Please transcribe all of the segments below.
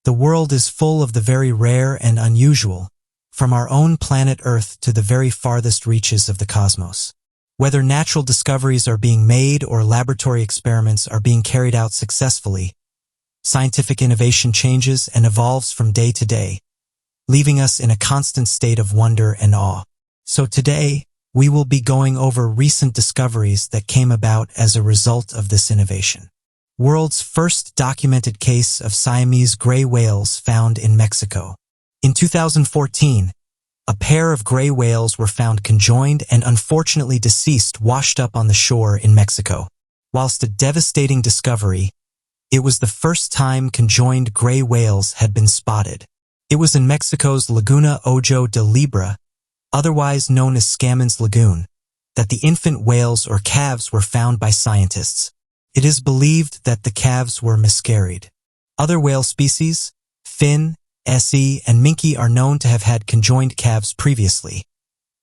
The world is full of the very rare and unusual, from our own planet Earth to the very farthest reaches of the cosmos. Whether natural discoveries are being made or laboratory experiments are being carried out successfully, scientific innovation changes and evolves from day to day, leaving us in a constant state of wonder and awe. So today, we will be going over recent discoveries that came about as a result of this innovation. World's first documented case of Siamese gray whales found in Mexico. In 2014, a pair of gray whales were found conjoined and unfortunately deceased washed up on the shore in Mexico. Whilst a devastating discovery, it was the first time conjoined gray whales had been spotted. It was in Mexico's Laguna Ojo de Libra, otherwise known as Scammons Lagoon, that the infant whales or calves were found by scientists. It is believed that the calves were miscarried. Other whale species, fin, se, and minke, are known to have had conjoined calves previously,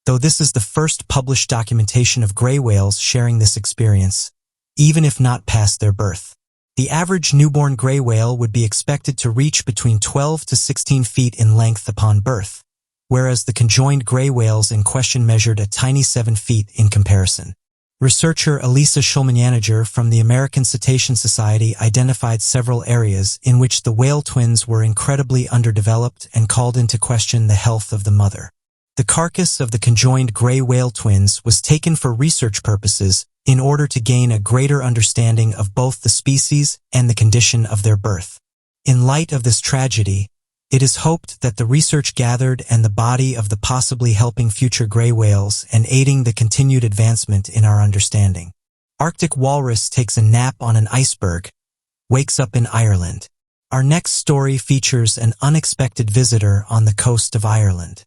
though this is the first published documentation of gray whales sharing this experience, even if not past their birth. The average newborn gray whale would be expected to reach between 12 to 16 feet in length upon birth, whereas the conjoined gray whales in question measured a tiny 7 feet in comparison. Researcher Elisa Schulman-Yanager from the American Cetacean Society identified several areas in which the whale twins were incredibly underdeveloped and called into question the health of the mother. The carcass of the conjoined gray whale twins was taken for research purposes in order to gain a greater understanding of both the species and the condition of their birth. In light of this tragedy, it is hoped that the research gathered and the body of the possibly helping future gray whales and aiding the continued advancement in our understanding. Arctic walrus takes a nap on an iceberg, wakes up in Ireland. Our next story features an unexpected visitor on the coast of Ireland.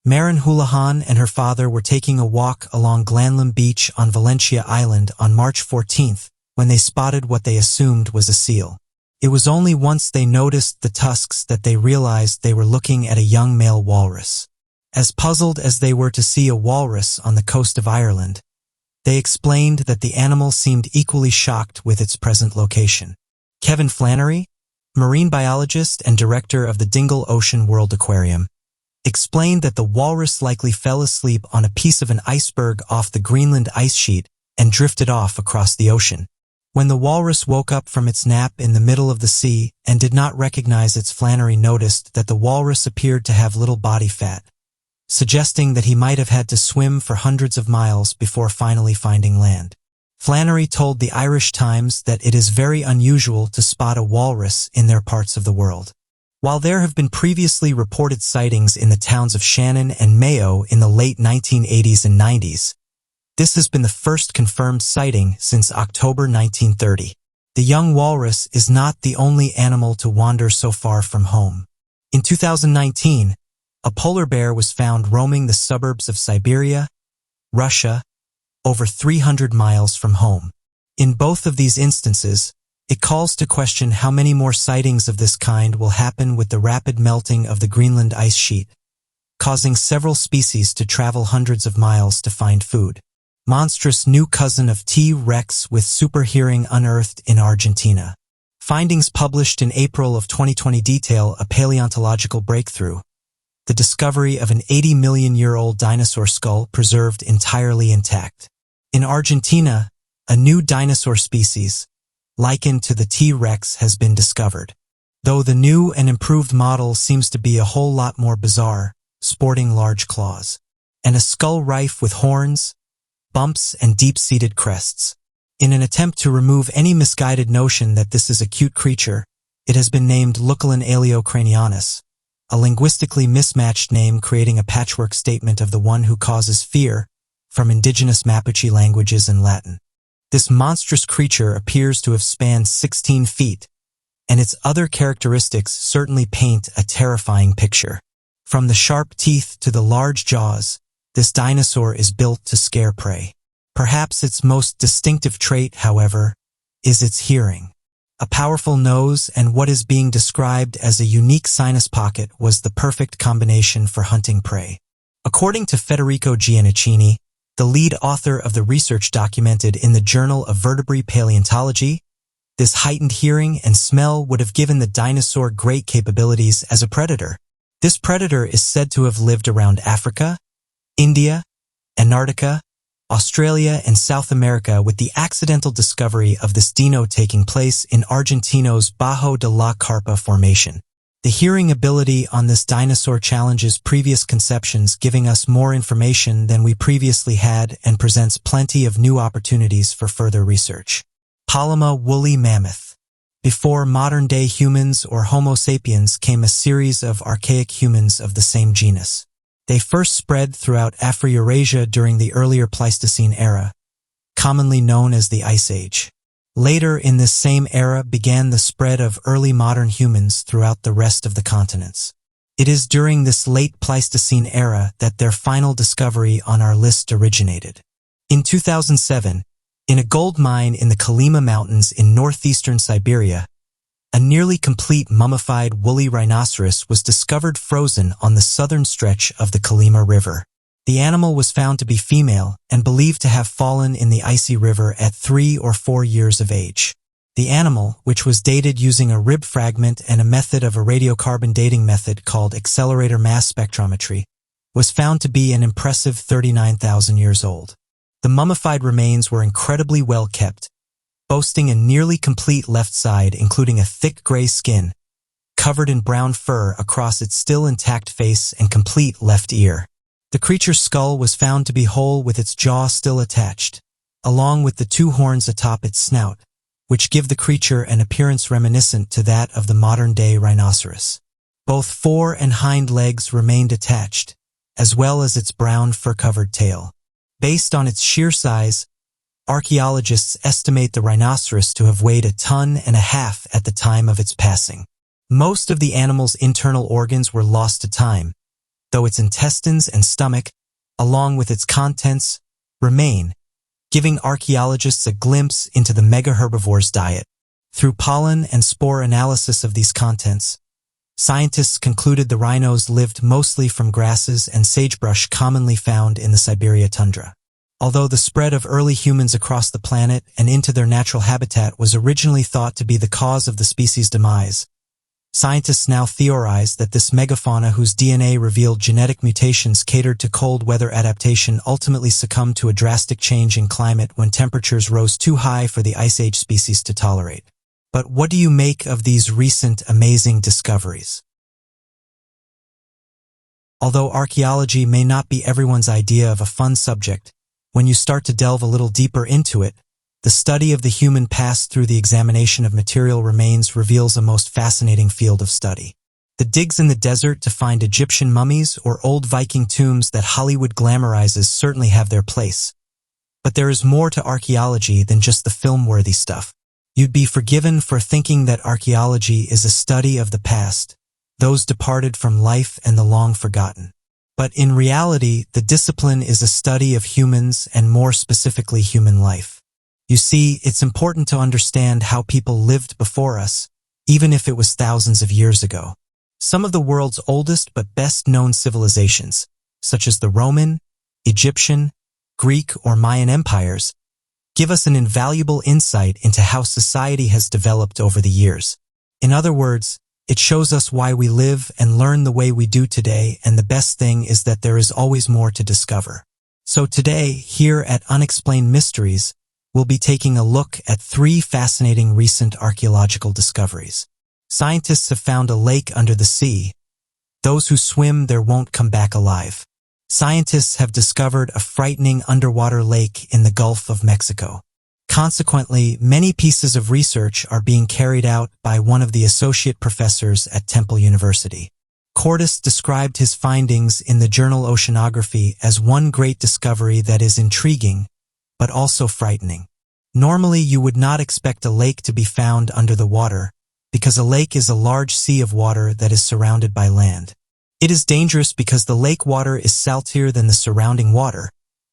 Maren Houlihan and her father were taking a walk along Glanlam Beach on Valentia Island on March 14th when they spotted what they assumed was a seal. It was only once they noticed the tusks that they realized they were looking at a young male walrus. As puzzled as they were to see a walrus on the coast of Ireland, they explained that the animal seemed equally shocked with its present location. Kevin Flannery, marine biologist and director of the Dingle Ocean World Aquarium, explained that the walrus likely fell asleep on a piece of an iceberg off the Greenland ice sheet and drifted off across the ocean. When the walrus woke up from its nap in the middle of the sea and did not recognize its Flannery noticed that the walrus appeared to have little body fat, suggesting that he might have had to swim for hundreds of miles before finally finding land. Flannery told the Irish Times that it is very unusual to spot a walrus in their parts of the world. While there have been previously reported sightings in the towns of Shannon and Mayo in the late 1980s and 90s, this has been the first confirmed sighting since October 1930. The young walrus is not the only animal to wander so far from home. In 2019, a polar bear was found roaming the suburbs of Siberia, Russia, over 300 miles from home. In both of these instances, it calls to question how many more sightings of this kind will happen with the rapid melting of the Greenland ice sheet, causing several species to travel hundreds of miles to find food. Monstrous new cousin of T-Rex with super hearing unearthed in Argentina. Findings published in April of 2020 detail a paleontological breakthrough, the discovery of an 80-million-year-old dinosaur skull preserved entirely intact. In Argentina, a new dinosaur species, likened to the T-Rex, has been discovered. Though the new and improved model seems to be a whole lot more bizarre, sporting large claws, and a skull rife with horns, bumps, and deep-seated crests. In an attempt to remove any misguided notion that this is a cute creature, it has been named Luculin aleocranianus, a linguistically mismatched name creating a patchwork statement of the one who causes fear from indigenous Mapuche languages and Latin. This monstrous creature appears to have spanned 16 feet, and its other characteristics certainly paint a terrifying picture. From the sharp teeth to the large jaws, this dinosaur is built to scare prey. Perhaps its most distinctive trait, however, is its hearing. A powerful nose and what is being described as a unique sinus pocket was the perfect combination for hunting prey. According to Federico Giannichini, the lead author of the research documented in the Journal of Vertebrate Paleontology, This heightened hearing and smell would have given the dinosaur great capabilities as a predator. This predator is said to have lived around Africa, India, Antarctica, Australia, and South America, with the accidental discovery of this dino taking place in Argentino's Bajo de la Carpa formation. The hearing ability on this dinosaur challenges previous conceptions, giving us more information than we previously had and presents plenty of new opportunities for further research. Palama woolly mammoth. Before modern-day humans or Homo sapiens came a series of archaic humans of the same genus. They first spread throughout Afro-Eurasia during the earlier Pleistocene era, commonly known as the Ice Age. Later in this same era began the spread of early modern humans throughout the rest of the continents. It is during this late Pleistocene era that their final discovery on our list originated. In 2007, in a gold mine in the Kolyma Mountains in northeastern Siberia, a nearly complete mummified woolly rhinoceros was discovered frozen on the southern stretch of the Kolyma River. The animal was found to be female and believed to have fallen in the icy river at 3 or 4 years of age. The animal, which was dated using a rib fragment and a method of a radiocarbon dating method called accelerator mass spectrometry, was found to be an impressive 39,000 years old. The mummified remains were incredibly well kept, boasting a nearly complete left side including a thick gray skin, covered in brown fur across its still intact face and complete left ear. The creature's skull was found to be whole with its jaw still attached, along with the 2 horns atop its snout, which give the creature an appearance reminiscent to that of the modern-day rhinoceros. Both fore and hind legs remained attached, as well as its brown fur-covered tail. Based on its sheer size, archaeologists estimate the rhinoceros to have weighed 1.5 tons at the time of its passing. Most of the animal's internal organs were lost to time, though its intestines and stomach, along with its contents, remain, giving archaeologists a glimpse into the megaherbivore's diet. Through pollen and spore analysis of these contents, scientists concluded the rhinos lived mostly from grasses and sagebrush commonly found in the Siberia tundra. Although the spread of early humans across the planet and into their natural habitat was originally thought to be the cause of the species' demise, scientists now theorize that this megafauna, whose DNA revealed genetic mutations catered to cold weather adaptation, ultimately succumbed to a drastic change in climate when temperatures rose too high for the Ice Age species to tolerate. But what do you make of these recent amazing discoveries? Although archaeology may not be everyone's idea of a fun subject, when you start to delve a little deeper into it, the study of the human past through the examination of material remains reveals a most fascinating field of study. The digs in the desert to find Egyptian mummies or old Viking tombs that Hollywood glamorizes certainly have their place. But there is more to archaeology than just the film-worthy stuff. You'd be forgiven for thinking that archaeology is a study of the past, those departed from life and the long forgotten. But in reality, the discipline is a study of humans and more specifically human life. You see, it's important to understand how people lived before us, even if it was thousands of years ago. Some of the world's oldest but best-known civilizations, such as the Roman, Egyptian, Greek, or Mayan empires, give us an invaluable insight into how society has developed over the years. In other words, it shows us why we live and learn the way we do today, and the best thing is that there is always more to discover. So today, here at Unexplained Mysteries, we'll be taking a look at 3 fascinating recent archaeological discoveries. Scientists have found a lake under the sea. Those who swim there won't come back alive. Scientists have discovered a frightening underwater lake in the Gulf of Mexico. Consequently, many pieces of research are being carried out by one of the associate professors at Temple University. Cordes described his findings in the journal Oceanography as one great discovery that is intriguing, but also frightening. Normally, you would not expect a lake to be found under the water, because a lake is a large sea of water that is surrounded by land. It is dangerous because the lake water is saltier than the surrounding water,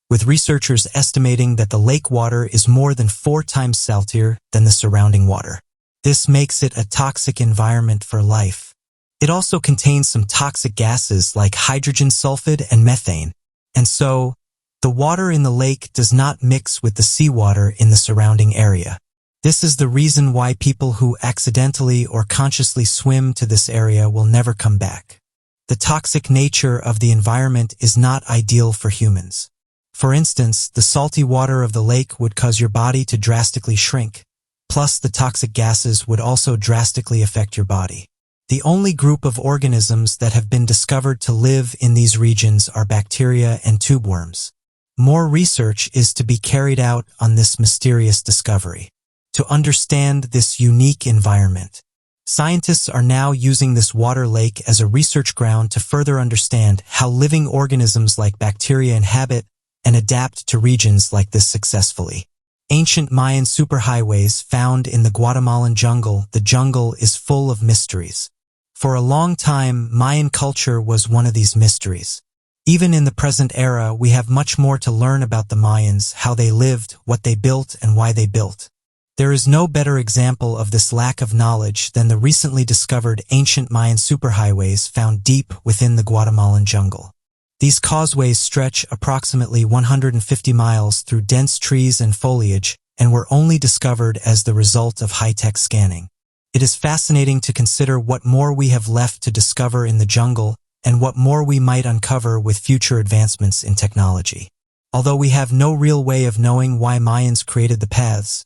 with researchers estimating that the lake water is more than 4 times saltier than the surrounding water. This makes it a toxic environment for life. It also contains some toxic gases like hydrogen sulfide and methane, and so, the water in the lake does not mix with the seawater in the surrounding area. This is the reason why people who accidentally or consciously swim to this area will never come back. The toxic nature of the environment is not ideal for humans. For instance, the salty water of the lake would cause your body to drastically shrink. Plus, the toxic gases would also drastically affect your body. The only group of organisms that have been discovered to live in these regions are bacteria and tube worms. More research is to be carried out on this mysterious discovery. To understand this unique environment, scientists are now using this water lake as a research ground to further understand how living organisms like bacteria inhabit and adapt to regions like this successfully. Ancient Mayan superhighways found in the Guatemalan jungle. The jungle is full of mysteries. For a long time, Mayan culture was one of these mysteries. Even in the present era, we have much more to learn about the Mayans, how they lived, what they built, and why they built. There is no better example of this lack of knowledge than the recently discovered ancient Mayan superhighways found deep within the Guatemalan jungle. These causeways stretch approximately 150 miles through dense trees and foliage and were only discovered as the result of high-tech scanning. It is fascinating to consider what more we have left to discover in the jungle and what more we might uncover with future advancements in technology. Although we have no real way of knowing why Mayans created the paths,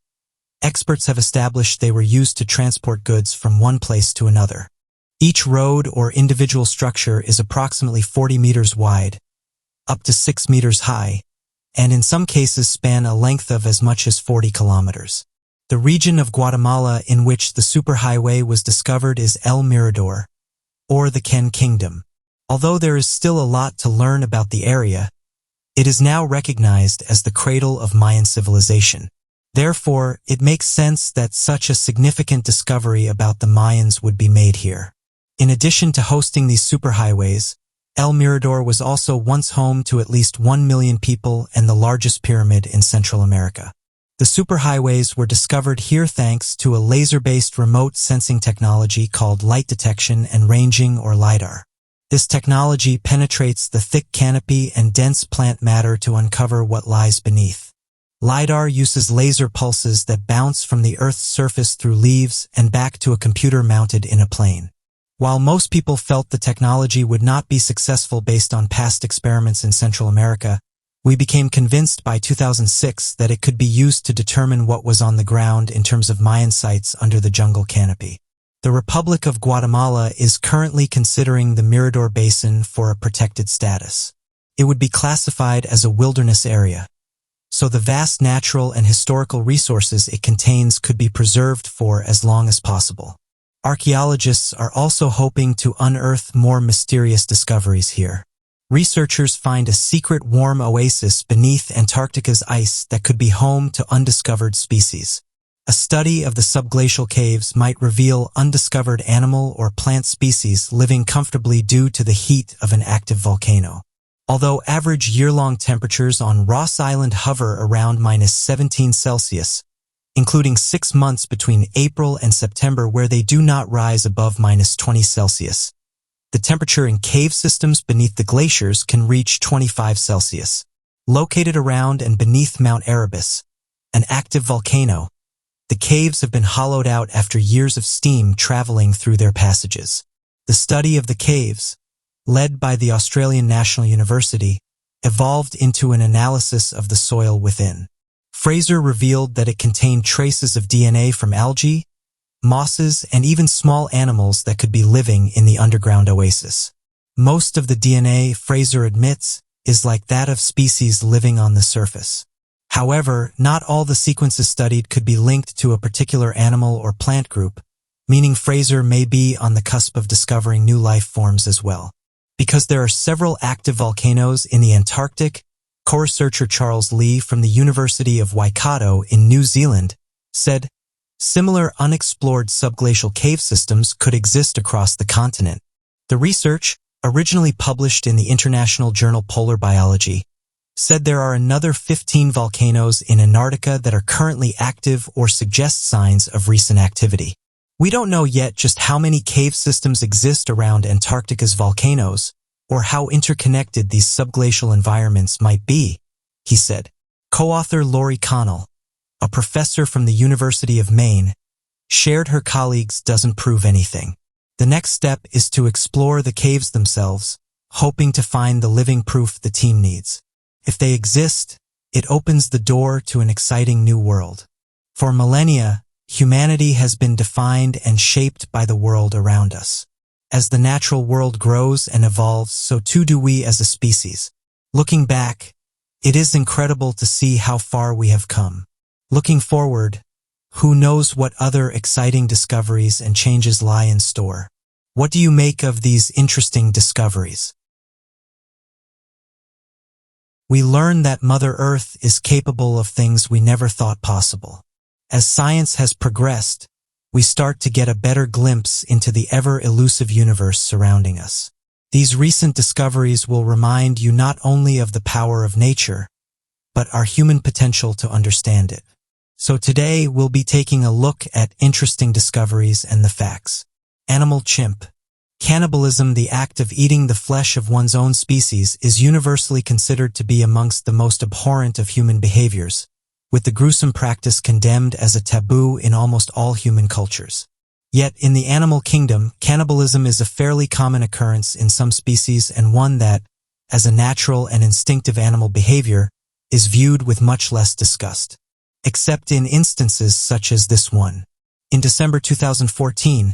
experts have established they were used to transport goods from one place to another. Each road or individual structure is approximately 40 meters wide, up to 6 meters high, and in some cases span a length of as much as 40 kilometers. The region of Guatemala in which the superhighway was discovered is El Mirador, or the Ken Kingdom. Although there is still a lot to learn about the area, it is now recognized as the cradle of Mayan civilization. Therefore, it makes sense that such a significant discovery about the Mayans would be made here. In addition to hosting these superhighways, El Mirador was also once home to at least 1 million people and the largest pyramid in Central America. The superhighways were discovered here thanks to a laser-based remote sensing technology called light detection and ranging, or LiDAR. This technology penetrates the thick canopy and dense plant matter to uncover what lies beneath. LiDAR uses laser pulses that bounce from the Earth's surface through leaves and back to a computer mounted in a plane. While most people felt the technology would not be successful based on past experiments in Central America, we became convinced by 2006 that it could be used to determine what was on the ground in terms of Mayan sites under the jungle canopy. The Republic of Guatemala is currently considering the Mirador Basin for a protected status. It would be classified as a wilderness area, so the vast natural and historical resources it contains could be preserved for as long as possible. Archaeologists are also hoping to unearth more mysterious discoveries here. Researchers find a secret warm oasis beneath Antarctica's ice that could be home to undiscovered species. A study of the subglacial caves might reveal undiscovered animal or plant species living comfortably due to the heat of an active volcano. Although average year-long temperatures on Ross Island hover around -17 Celsius, including 6 months between April and September where they do not rise above -20 Celsius, the temperature in cave systems beneath the glaciers can reach 25 Celsius. Located around and beneath Mount Erebus, an active volcano, the caves have been hollowed out after years of steam traveling through their passages. The study of the caves, led by the Australian National University, evolved into an analysis of the soil within. Fraser revealed that it contained traces of DNA from algae, mosses, and even small animals that could be living in the underground oasis. Most of the DNA, Fraser admits, is like that of species living on the surface. However, not all the sequences studied could be linked to a particular animal or plant group, meaning Fraser may be on the cusp of discovering new life forms as well. Because there are several active volcanoes in the Antarctic, co-researcher Charles Lee from the University of Waikato in New Zealand said, similar unexplored subglacial cave systems could exist across the continent. The research, originally published in the International Journal Polar Biology, said there are another 15 volcanoes in Antarctica that are currently active or suggest signs of recent activity. We don't know yet just how many cave systems exist around Antarctica's volcanoes, or how interconnected these subglacial environments might be, he said. Co-author Laurie Connell, a professor from the University of Maine, shared her colleagues doesn't prove anything. The next step is to explore the caves themselves, hoping to find the living proof the team needs. If they exist, it opens the door to an exciting new world. For millennia, humanity has been defined and shaped by the world around us. As the natural world grows and evolves, so too do we as a species. Looking back, it is incredible to see how far we have come. Looking forward, who knows what other exciting discoveries and changes lie in store? What do you make of these interesting discoveries? We learn that Mother Earth is capable of things we never thought possible. As science has progressed, we start to get a better glimpse into the ever-elusive universe surrounding us. These recent discoveries will remind you not only of the power of nature, but our human potential to understand it. So today we'll be taking a look at interesting discoveries and the facts. Animal chimp. Cannibalism, the act of eating the flesh of one's own species, is universally considered to be amongst the most abhorrent of human behaviors, with the gruesome practice condemned as a taboo in almost all human cultures. Yet, in the animal kingdom, cannibalism is a fairly common occurrence in some species and one that, as a natural and instinctive animal behavior, is viewed with much less disgust. Except in instances such as this one. In December 2014,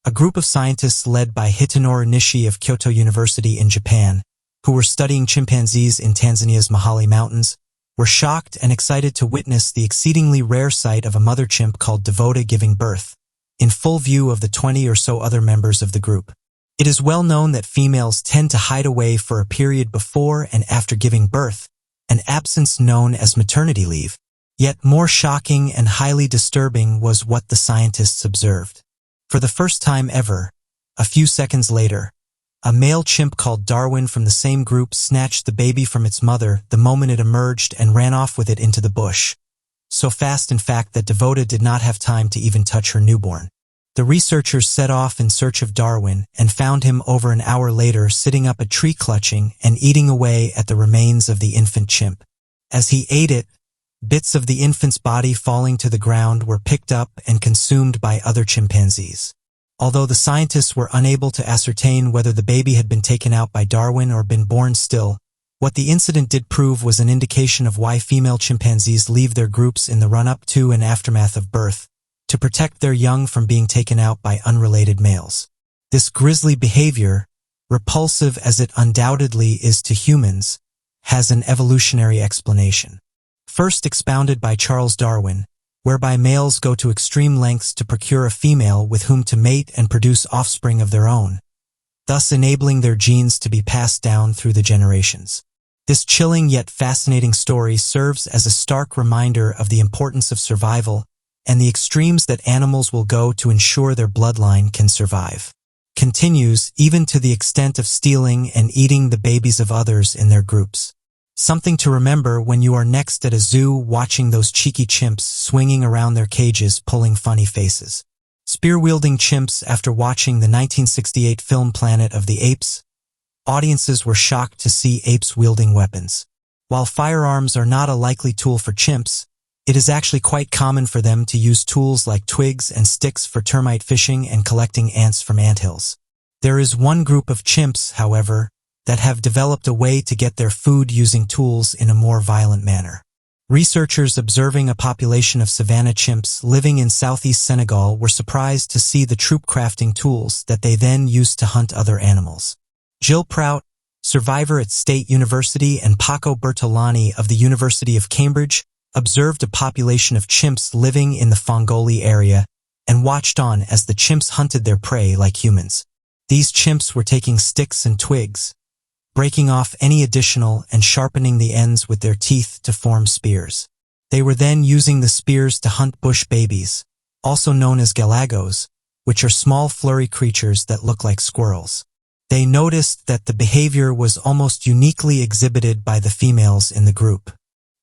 a group of scientists led by Hitonori Nishi of Kyoto University in Japan, who were studying chimpanzees in Tanzania's Mahale Mountains, were shocked and excited to witness the exceedingly rare sight of a mother chimp called Devota giving birth, in full view of the 20 or so other members of the group. It is well known that females tend to hide away for a period before and after giving birth, an absence known as maternity leave. Yet more shocking and highly disturbing was what the scientists observed. For the first time ever, a few seconds later, a male chimp called Darwin from the same group snatched the baby from its mother the moment it emerged and ran off with it into the bush. So fast, in fact, that Devota did not have time to even touch her newborn. The researchers set off in search of Darwin and found him over an hour later sitting up a tree clutching and eating away at the remains of the infant chimp. As he ate it, bits of the infant's body falling to the ground were picked up and consumed by other chimpanzees. Although the scientists were unable to ascertain whether the baby had been taken out by Darwin or been born still, what the incident did prove was an indication of why female chimpanzees leave their groups in the run-up to and aftermath of birth, to protect their young from being taken out by unrelated males. This grisly behavior, repulsive as it undoubtedly is to humans, has an evolutionary explanation. First expounded by Charles Darwin, whereby males go to extreme lengths to procure a female with whom to mate and produce offspring of their own, thus enabling their genes to be passed down through the generations. This chilling yet fascinating story serves as a stark reminder of the importance of survival and the extremes that animals will go to ensure their bloodline can survive. Continues even to the extent of stealing and eating the babies of others in their groups. Something to remember when you are next at a zoo watching those cheeky chimps swinging around their cages pulling funny faces. Spear-wielding chimps. After watching the 1968 film Planet of the Apes, audiences were shocked to see apes wielding weapons. While firearms are not a likely tool for chimps, it is actually quite common for them to use tools like twigs and sticks for termite fishing and collecting ants from anthills. There is one group of chimps, however, that have developed a way to get their food using tools in a more violent manner. Researchers observing a population of savanna chimps living in southeast Senegal were surprised to see the troop crafting tools that they then used to hunt other animals. Jill Prout, survivor at State University, and Paco Bertolani of the University of Cambridge observed a population of chimps living in the Fongoli area and watched on as the chimps hunted their prey like humans. These chimps were taking sticks and twigs, breaking off any additional and sharpening the ends with their teeth to form spears. They were then using the spears to hunt bush babies, also known as galagos, which are small furry creatures that look like squirrels. They noticed that the behavior was almost uniquely exhibited by the females in the group.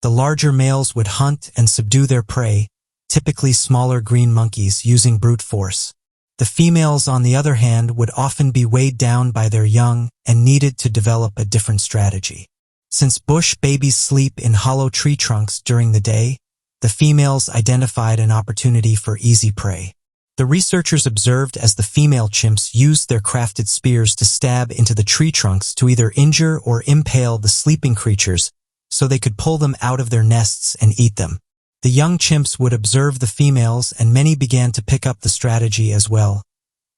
The larger males would hunt and subdue their prey, typically smaller green monkeys, using brute force. The females, on the other hand, would often be weighed down by their young and needed to develop a different strategy. Since bush babies sleep in hollow tree trunks during the day, the females identified an opportunity for easy prey. The researchers observed as the female chimps used their crafted spears to stab into the tree trunks to either injure or impale the sleeping creatures so they could pull them out of their nests and eat them. The young chimps would observe the females, and many began to pick up the strategy as well,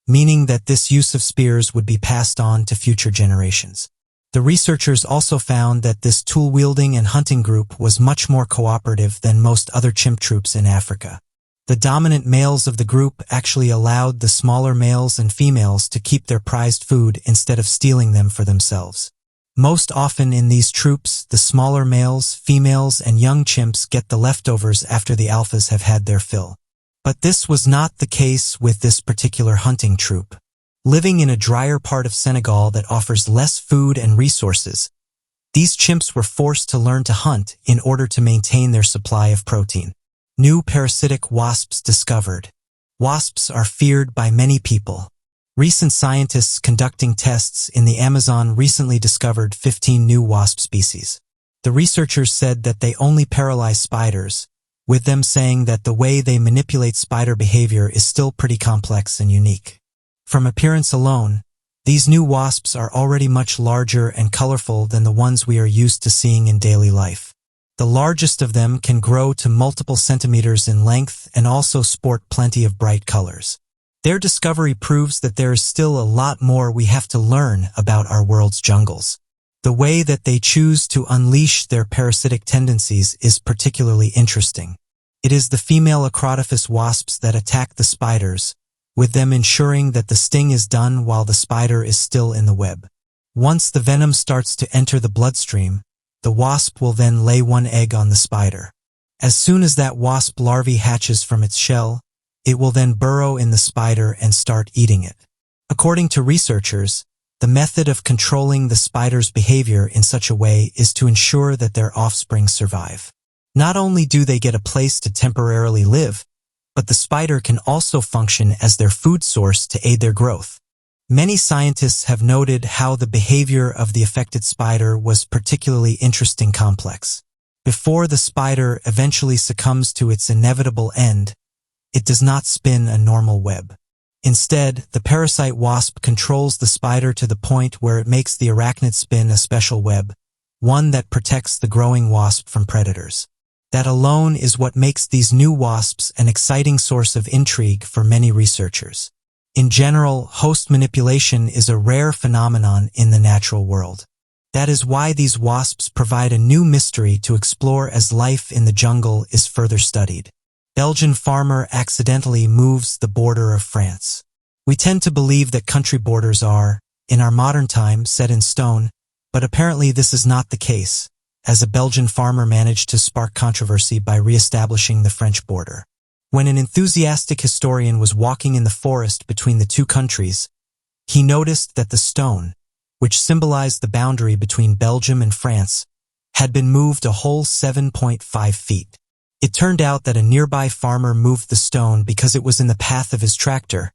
meaning that this use of spears would be passed on to future generations. The researchers also found that this tool-wielding and hunting group was much more cooperative than most other chimp troops in Africa. The dominant males of the group actually allowed the smaller males and females to keep their prized food instead of stealing them for themselves. Most often in these troops, the smaller males, females, and young chimps get the leftovers after the alphas have had their fill. But this was not the case with this particular hunting troop. Living in a drier part of Senegal that offers less food and resources, these chimps were forced to learn to hunt in order to maintain their supply of protein. New parasitic wasps discovered. Wasps are feared by many people. Recent scientists conducting tests in the Amazon recently discovered 15 new wasp species. The researchers said that they only paralyze spiders, with them saying that the way they manipulate spider behavior is still pretty complex and unique. From appearance alone, these new wasps are already much larger and colorful than the ones we are used to seeing in daily life. The largest of them can grow to multiple centimeters in length and also sport plenty of bright colors. Their discovery proves that there is still a lot more we have to learn about our world's jungles. The way that they choose to unleash their parasitic tendencies is particularly interesting. It is the female acrotophus wasps that attack the spiders, with them ensuring that the sting is done while the spider is still in the web. Once the venom starts to enter the bloodstream, the wasp will then lay one egg on the spider. As soon as that wasp larvae hatches from its shell, it will then burrow in the spider and start eating it. According to researchers, the method of controlling the spider's behavior in such a way is to ensure that their offspring survive. Not only do they get a place to temporarily live, but the spider can also function as their food source to aid their growth. Many scientists have noted how the behavior of the affected spider was particularly interesting complex. Before the spider eventually succumbs to its inevitable end, it does not spin a normal web. Instead, the parasite wasp controls the spider to the point where it makes the arachnid spin a special web, one that protects the growing wasp from predators. That alone is what makes these new wasps an exciting source of intrigue for many researchers. In general, host manipulation is a rare phenomenon in the natural world. That is why these wasps provide a new mystery to explore as life in the jungle is further studied. Belgian farmer accidentally moves the border of France. We tend to believe that country borders are, in our modern time, set in stone, but apparently this is not the case, as a Belgian farmer managed to spark controversy by re-establishing the French border. When an enthusiastic historian was walking in the forest between the two countries, he noticed that the stone, which symbolized the boundary between Belgium and France, had been moved a whole 7.5 feet. It turned out that a nearby farmer moved the stone because it was in the path of his tractor,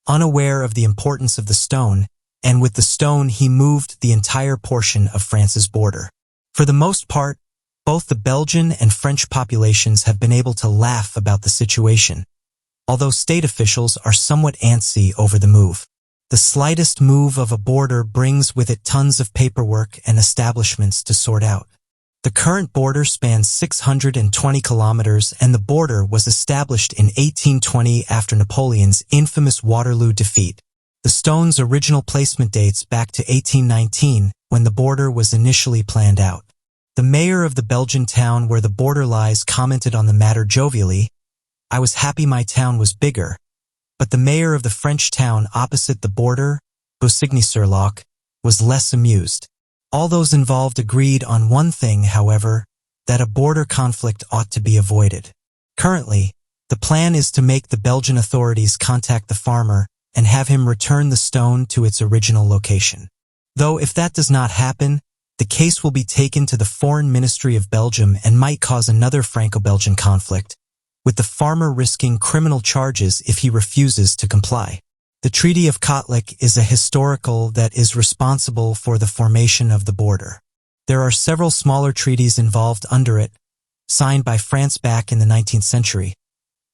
unaware of the importance of the stone, and with the stone he moved the entire portion of France's border. For the most part, both the Belgian and French populations have been able to laugh about the situation, although state officials are somewhat antsy over the move. The slightest move of a border brings with it tons of paperwork and establishments to sort out. The current border spans 620 kilometers, and the border was established in 1820 after Napoleon's infamous Waterloo defeat. The stone's original placement dates back to 1819, when the border was initially planned out. The mayor of the Belgian town where the border lies commented on the matter jovially, "I was happy my town was bigger," but the mayor of the French town opposite the border, Bousigny-sur-Loch, was less amused. All those involved agreed on one thing, however, that a border conflict ought to be avoided. Currently, the plan is to make the Belgian authorities contact the farmer and have him return the stone to its original location. Though if that does not happen, the case will be taken to the Foreign Ministry of Belgium and might cause another Franco-Belgian conflict, with the farmer risking criminal charges if he refuses to comply. The Treaty of Kotlik is a historical that is responsible for the formation of the border. There are several smaller treaties involved under it, signed by France back in the 19th century,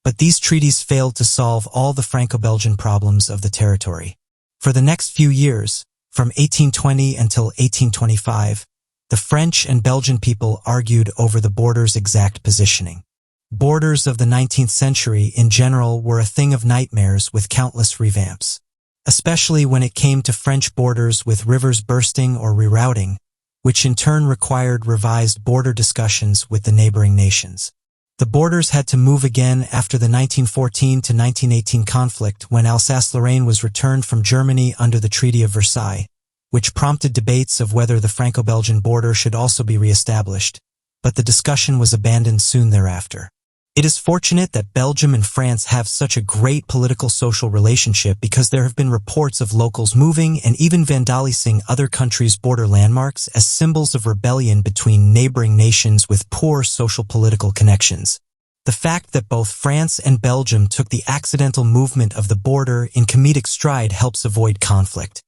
but these treaties failed to solve all the Franco-Belgian problems of the territory. For the next few years, from 1820 until 1825, the French and Belgian people argued over the border's exact positioning. Borders of the 19th century in general were a thing of nightmares with countless revamps, especially when it came to French borders with rivers bursting or rerouting, which in turn required revised border discussions with the neighboring nations. The borders had to move again after the 1914 to 1918 conflict when Alsace-Lorraine was returned from Germany under the Treaty of Versailles, which prompted debates of whether the Franco-Belgian border should also be re-established, but the discussion was abandoned soon thereafter. It is fortunate that Belgium and France have such a great political-social relationship because there have been reports of locals moving and even vandalizing other countries' border landmarks as symbols of rebellion between neighboring nations with poor social-political connections. The fact that both France and Belgium took the accidental movement of the border in comedic stride helps avoid conflict.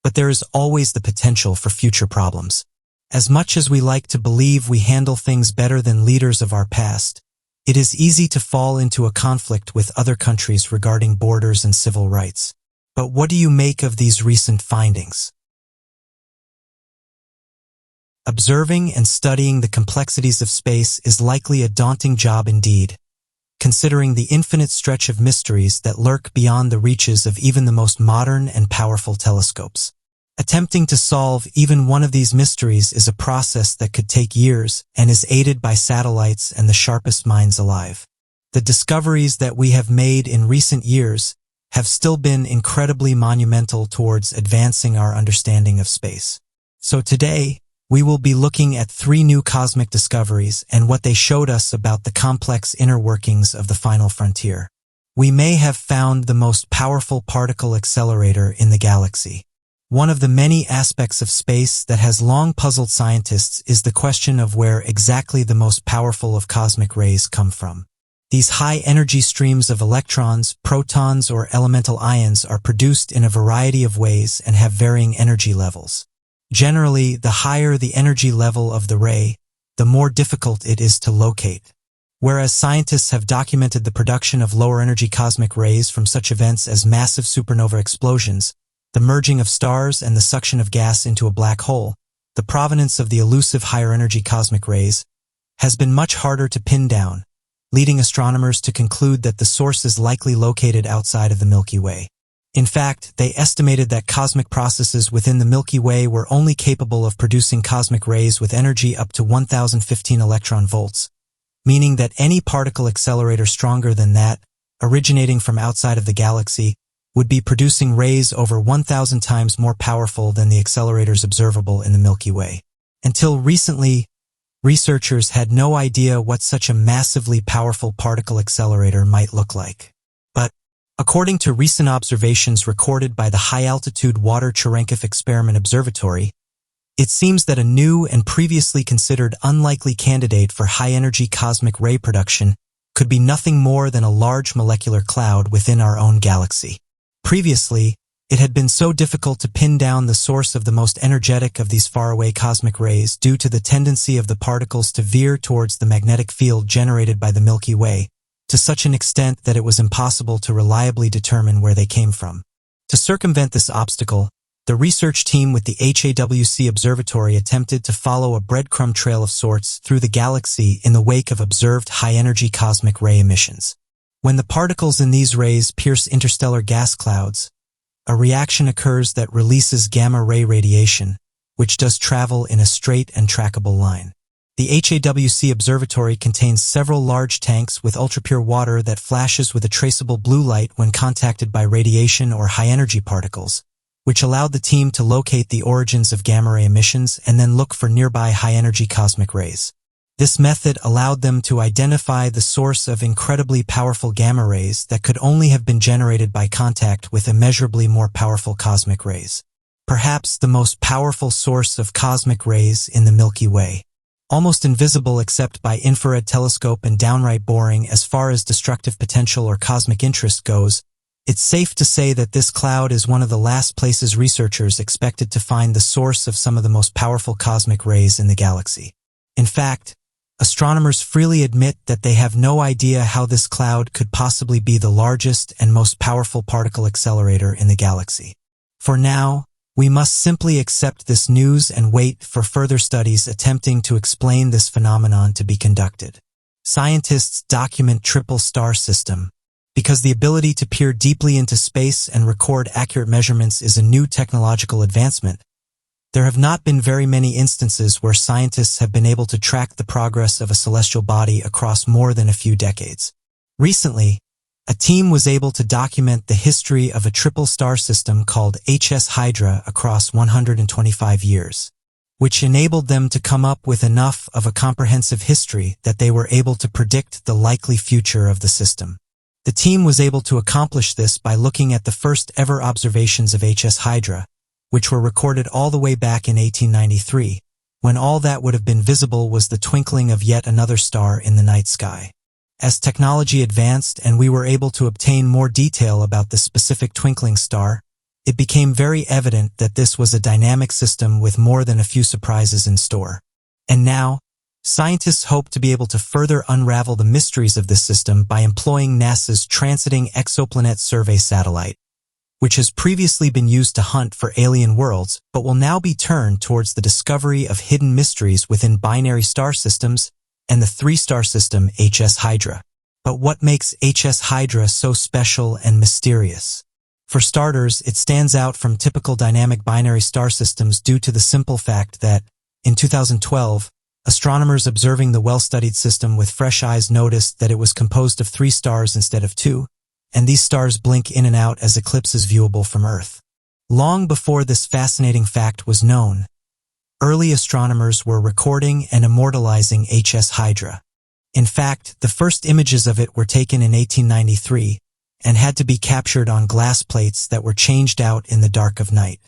But there is always the potential for future problems. As much as we like to believe we handle things better than leaders of our past, it is easy to fall into a conflict with other countries regarding borders and civil rights. But what do you make of these recent findings? Observing and studying the complexities of space is likely a daunting job indeed, considering the infinite stretch of mysteries that lurk beyond the reaches of even the most modern and powerful telescopes. Attempting to solve even one of these mysteries is a process that could take years and is aided by satellites and the sharpest minds alive. The discoveries that we have made in recent years have still been incredibly monumental towards advancing our understanding of space. So today, we will be looking at 3 new cosmic discoveries and what they showed us about the complex inner workings of the final frontier. We may have found the most powerful particle accelerator in the galaxy. One of the many aspects of space that has long puzzled scientists is the question of where exactly the most powerful of cosmic rays come from. These high-energy streams of electrons, protons, or elemental ions are produced in a variety of ways and have varying energy levels. Generally, the higher the energy level of the ray, the more difficult it is to locate. Whereas scientists have documented the production of lower-energy cosmic rays from such events as massive supernova explosions, the merging of stars and the suction of gas into a black hole, the provenance of the elusive higher-energy cosmic rays has been much harder to pin down, leading astronomers to conclude that the source is likely located outside of the Milky Way. In fact, they estimated that cosmic processes within the Milky Way were only capable of producing cosmic rays with energy up to 1015 electron volts, meaning that any particle accelerator stronger than that, originating from outside of the galaxy, would be producing rays over 1,000 times more powerful than the accelerators observable in the Milky Way. Until recently, researchers had no idea what such a massively powerful particle accelerator might look like. But, according to recent observations recorded by the High-Altitude Water Cherenkov Experiment Observatory, it seems that a new and previously considered unlikely candidate for high-energy cosmic ray production could be nothing more than a large molecular cloud within our own galaxy. Previously, it had been so difficult to pin down the source of the most energetic of these faraway cosmic rays due to the tendency of the particles to veer towards the magnetic field generated by the Milky Way, to such an extent that it was impossible to reliably determine where they came from. To circumvent this obstacle, the research team with the HAWC Observatory attempted to follow a breadcrumb trail of sorts through the galaxy in the wake of observed high-energy cosmic ray emissions. When the particles in these rays pierce interstellar gas clouds, a reaction occurs that releases gamma-ray radiation, which does travel in a straight and trackable line. The HAWC Observatory contains several large tanks with ultrapure water that flashes with a traceable blue light when contacted by radiation or high-energy particles, which allowed the team to locate the origins of gamma-ray emissions and then look for nearby high-energy cosmic rays. This method allowed them to identify the source of incredibly powerful gamma rays that could only have been generated by contact with immeasurably more powerful cosmic rays. Perhaps the most powerful source of cosmic rays in the Milky Way. Almost invisible except by infrared telescope and downright boring as far as destructive potential or cosmic interest goes, it's safe to say that this cloud is one of the last places researchers expected to find the source of some of the most powerful cosmic rays in the galaxy. In fact, astronomers freely admit that they have no idea how this cloud could possibly be the largest and most powerful particle accelerator in the galaxy. For now, we must simply accept this news and wait for further studies attempting to explain this phenomenon to be conducted. Scientists document triple star system because the ability to peer deeply into space and record accurate measurements is a new technological advancement. There have not been very many instances where scientists have been able to track the progress of a celestial body across more than a few decades. Recently, a team was able to document the history of a triple star system called HS Hydra across 125 years, which enabled them to come up with enough of a comprehensive history that they were able to predict the likely future of the system. The team was able to accomplish this by looking at the first ever observations of HS Hydra, which were recorded all the way back in 1893, when all that would have been visible was the twinkling of yet another star in the night sky. As technology advanced and we were able to obtain more detail about the specific twinkling star, it became very evident that this was a dynamic system with more than a few surprises in store. And now, scientists hope to be able to further unravel the mysteries of this system by employing NASA's Transiting Exoplanet Survey satellite, which has previously been used to hunt for alien worlds but will now be turned towards the discovery of hidden mysteries within binary star systems and the three-star system HS Hydra. But what makes HS Hydra so special and mysterious? For starters, it stands out from typical dynamic binary star systems due to the simple fact that, in 2012, astronomers observing the well-studied system with fresh eyes noticed that it was composed of 3 stars instead of 2, and these stars blink in and out as eclipses viewable from Earth. Long before this fascinating fact was known, early astronomers were recording and immortalizing HS Hydra. In fact, the first images of it were taken in 1893 and had to be captured on glass plates that were changed out in the dark of night.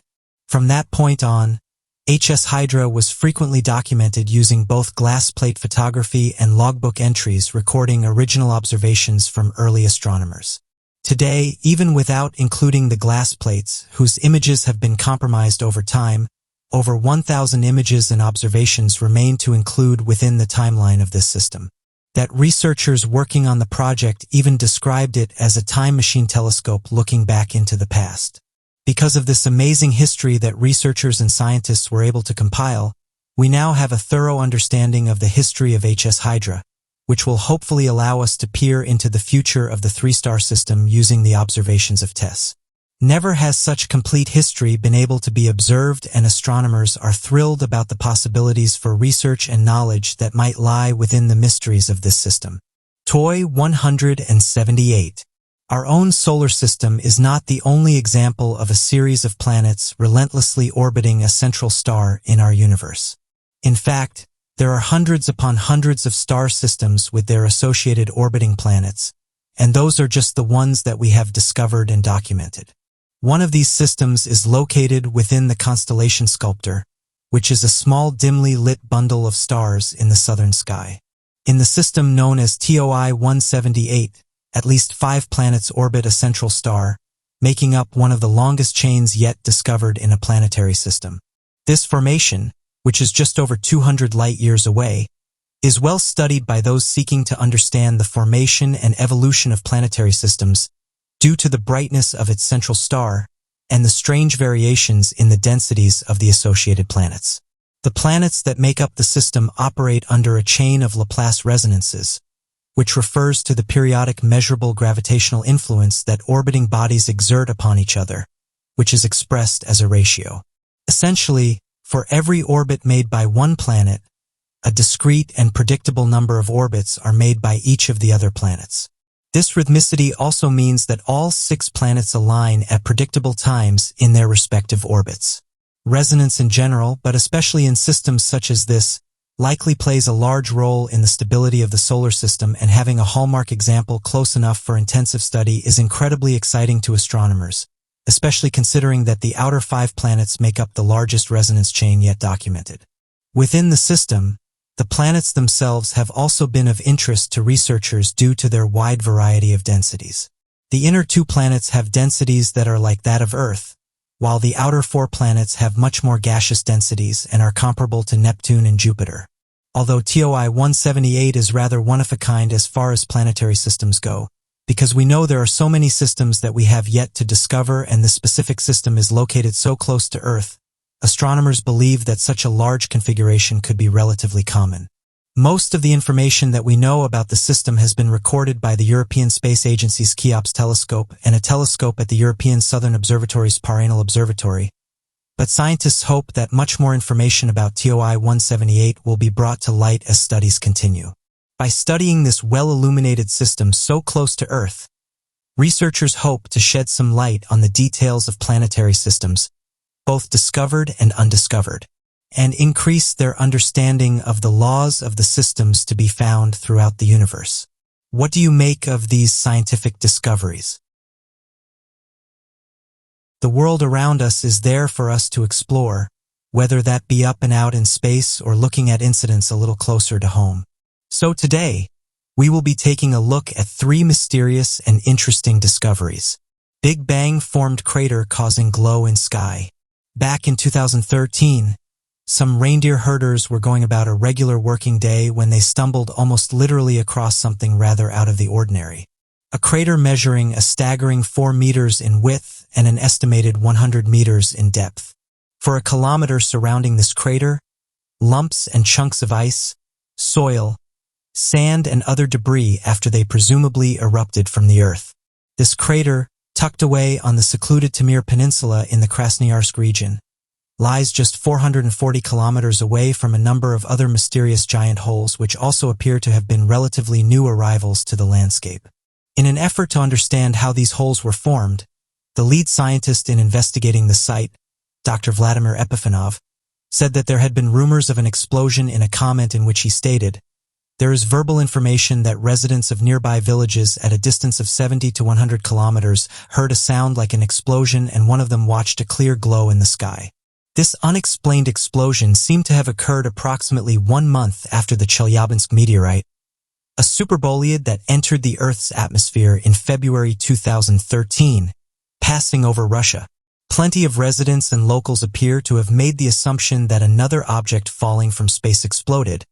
From that point on, HS Hydra was frequently documented using both glass plate photography and logbook entries recording original observations from early astronomers. Today, even without including the glass plates, whose images have been compromised over time, over 1,000 images and observations remain to include within the timeline of this system. That researchers working on the project even described it as a time machine telescope looking back into the past. Because of this amazing history that researchers and scientists were able to compile, we now have a thorough understanding of the history of HS Hydra, which will hopefully allow us to peer into the future of the three-star system using the observations of TESS. Never has such complete history been able to be observed, and astronomers are thrilled about the possibilities for research and knowledge that might lie within the mysteries of this system. Toy 178. Our own solar system is not the only example of a series of planets relentlessly orbiting a central star in our universe. In fact, there are hundreds upon hundreds of star systems with their associated orbiting planets, and those are just the ones that we have discovered and documented. One of these systems is located within the constellation Sculptor, which is a small dimly lit bundle of stars in the southern sky. In the system known as TOI 178, at least 5 planets orbit a central star, making up one of the longest chains yet discovered in a planetary system. This formation, which is just over 200 light-years away, is well studied by those seeking to understand the formation and evolution of planetary systems due to the brightness of its central star and the strange variations in the densities of the associated planets. The planets that make up the system operate under a chain of Laplace resonances, which refers to the periodic measurable gravitational influence that orbiting bodies exert upon each other, which is expressed as a ratio. Essentially, for every orbit made by one planet, a discrete and predictable number of orbits are made by each of the other planets. This rhythmicity also means that all 6 planets align at predictable times in their respective orbits. Resonance in general, but especially in systems such as this, likely plays a large role in the stability of the solar system, and having a hallmark example close enough for intensive study is incredibly exciting to astronomers, especially considering that the outer 5 planets make up the largest resonance chain yet documented. Within the system, the planets themselves have also been of interest to researchers due to their wide variety of densities. The inner 2 planets have densities that are like that of Earth, while the outer 4 planets have much more gaseous densities and are comparable to Neptune and Jupiter. although TOI-178 is rather one-of-a-kind as far as planetary systems go, because we know there are so many systems that we have yet to discover and this specific system is located so close to Earth. Astronomers believe that such a large configuration could be relatively common. Most of the information that we know about the system has been recorded by the European Space Agency's Cheops telescope and a telescope at the European Southern Observatory's Paranal Observatory, but scientists hope that much more information about TOI-178 will be brought to light as studies continue. By studying this well-illuminated system so close to Earth, researchers hope to shed some light on the details of planetary systems, both discovered and undiscovered, and increase their understanding of the laws of the systems to be found throughout the universe. What do you make of these scientific discoveries? The world around us is there for us to explore, whether that be up and out in space or looking at incidents a little closer to home. So today, we will be taking a look at 3 mysterious and interesting discoveries. Big Bang formed crater causing glow in sky. Back in 2013, some reindeer herders were going about a regular working day when they stumbled almost literally across something rather out of the ordinary. A crater measuring a staggering 4 meters in width and an estimated 100 meters in depth. For a kilometer surrounding this crater, lumps and chunks of ice, soil, sand and other debris after they presumably erupted from the Earth. This crater, tucked away on the secluded Taimyr Peninsula in the Krasnoyarsk region, lies just 440 kilometers away from a number of other mysterious giant holes which also appear to have been relatively new arrivals to the landscape. In an effort to understand how these holes were formed, the lead scientist in investigating the site, Dr. Vladimir Epifanov, said that there had been rumors of an explosion in a comment in which he stated, "There is verbal information that residents of nearby villages at a distance of 70 to 100 kilometers heard a sound like an explosion and one of them watched a clear glow in the sky." This unexplained explosion seemed to have occurred approximately 1 month after the Chelyabinsk meteorite, a superbolide that entered the Earth's atmosphere in February 2013, passing over Russia. Plenty of residents and locals appear to have made the assumption that another object falling from space exploded,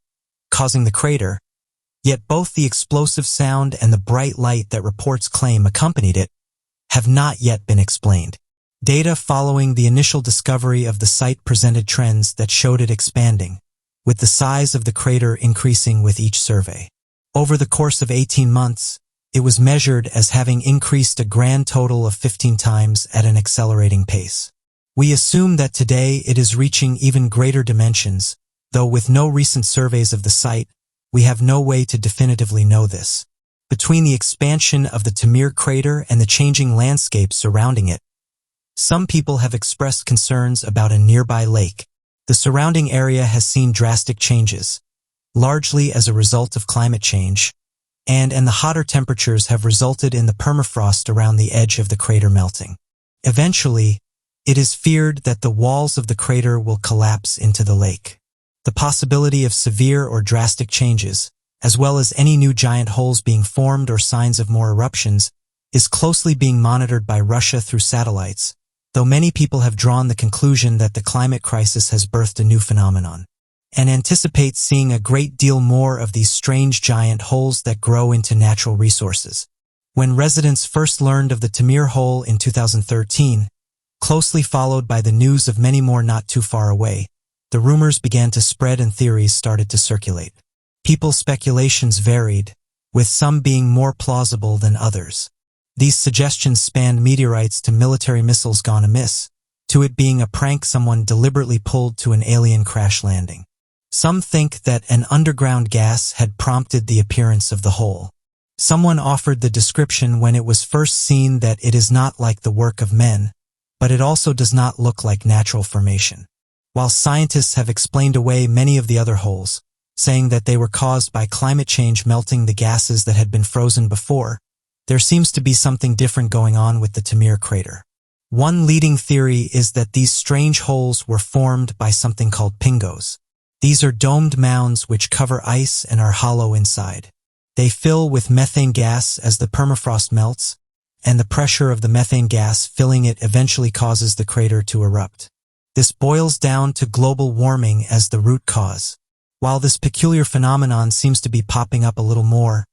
causing the crater, yet both the explosive sound and the bright light that reports claim accompanied it have not yet been explained. Data following the initial discovery of the site presented trends that showed it expanding, with the size of the crater increasing with each survey. Over the course of 18 months, it was measured as having increased a grand total of 15 times at an accelerating pace. We assume that today it is reaching even greater dimensions, though with no recent surveys of the site, we have no way to definitively know this. Between the expansion of the Taimyr crater and the changing landscape surrounding it, some people have expressed concerns about a nearby lake. The surrounding area has seen drastic changes, largely as a result of climate change, and the hotter temperatures have resulted in the permafrost around the edge of the crater melting. Eventually, it is feared that the walls of the crater will collapse into the lake. The possibility of severe or drastic changes, as well as any new giant holes being formed or signs of more eruptions, is closely being monitored by Russia through satellites, though many people have drawn the conclusion that the climate crisis has birthed a new phenomenon, and anticipate seeing a great deal more of these strange giant holes that grow into natural resources. When residents first learned of the Taimyr hole in 2013, closely followed by the news of many more not too far away, the rumors began to spread and theories started to circulate. People's speculations varied, with some being more plausible than others. These suggestions spanned meteorites to military missiles gone amiss, to it being a prank someone deliberately pulled to an alien crash landing. Some think that an underground gas had prompted the appearance of the hole. Someone offered the description when it was first seen that it is not like the work of men, but it also does not look like natural formation. While scientists have explained away many of the other holes, saying that they were caused by climate change melting the gases that had been frozen before, there seems to be something different going on with the Taimyr crater. One leading theory is that these strange holes were formed by something called pingos. These are domed mounds which cover ice and are hollow inside. They fill with methane gas as the permafrost melts, and the pressure of the methane gas filling it eventually causes the crater to erupt. This boils down to global warming as the root cause. While this peculiar phenomenon seems to be popping up a little more,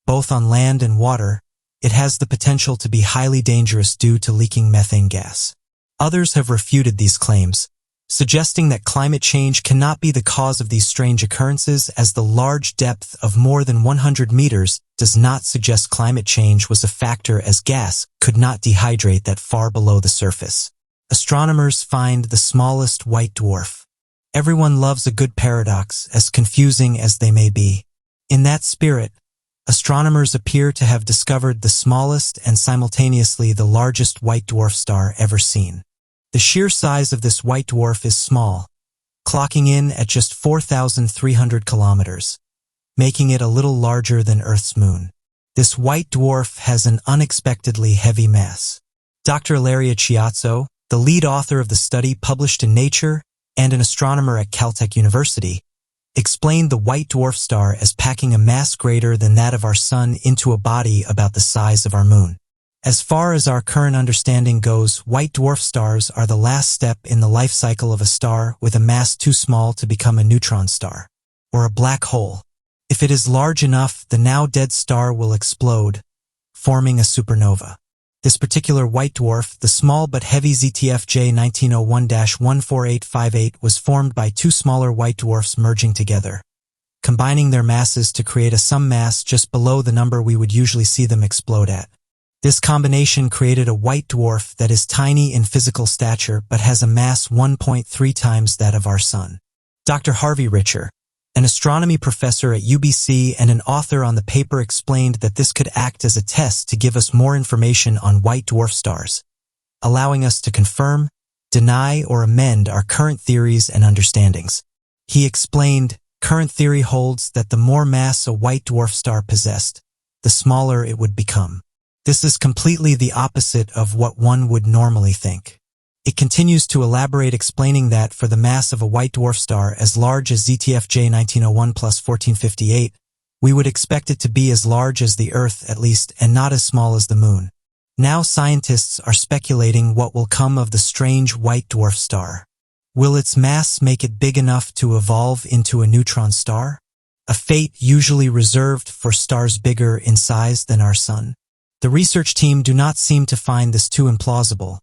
both on land and water, it has the potential to be highly dangerous due to leaking methane gas. Others have refuted these claims, suggesting that climate change cannot be the cause of these strange occurrences, as the large depth of more than 100 meters does not suggest climate change was a factor, as gas could not dehydrate that far below the surface. Astronomers find the smallest white dwarf. Everyone loves a good paradox, as confusing as they may be. In that spirit, astronomers appear to have discovered the smallest and simultaneously the largest white dwarf star ever seen. The sheer size of this white dwarf is small, clocking in at just 4,300 kilometers, making it a little larger than Earth's moon. This white dwarf has an unexpectedly heavy mass. Dr. Ilaria Chiazzo, the lead author of the study published in Nature and an astronomer at Caltech University, explained the white dwarf star as packing a mass greater than that of our Sun into a body about the size of our moon. As far as our current understanding goes, white dwarf stars are the last step in the life cycle of a star with a mass too small to become a neutron star, or a black hole. If it is large enough, the now dead star will explode, forming a supernova. This particular white dwarf, the small but heavy ZTFJ 1901-14858, was formed by two smaller white dwarfs merging together, combining their masses to create a sum mass just below the number we would usually see them explode at. This combination created a white dwarf that is tiny in physical stature but has a mass 1.3 times that of our Sun. Dr. Harvey Richer, an astronomy professor at UBC and an author on the paper, explained that this could act as a test to give us more information on white dwarf stars, allowing us to confirm, deny, or amend our current theories and understandings. He explained, current theory holds that the more mass a white dwarf star possessed, the smaller it would become. This is completely the opposite of what one would normally think. It continues to elaborate, explaining that for the mass of a white dwarf star as large as ZTFJ 1901 plus 1458, we would expect it to be as large as the Earth at least, and not as small as the Moon. Now scientists are speculating what will come of the strange white dwarf star. Will its mass make it big enough to evolve into a neutron star? A fate usually reserved for stars bigger in size than our Sun. The research team do not seem to find this too implausible,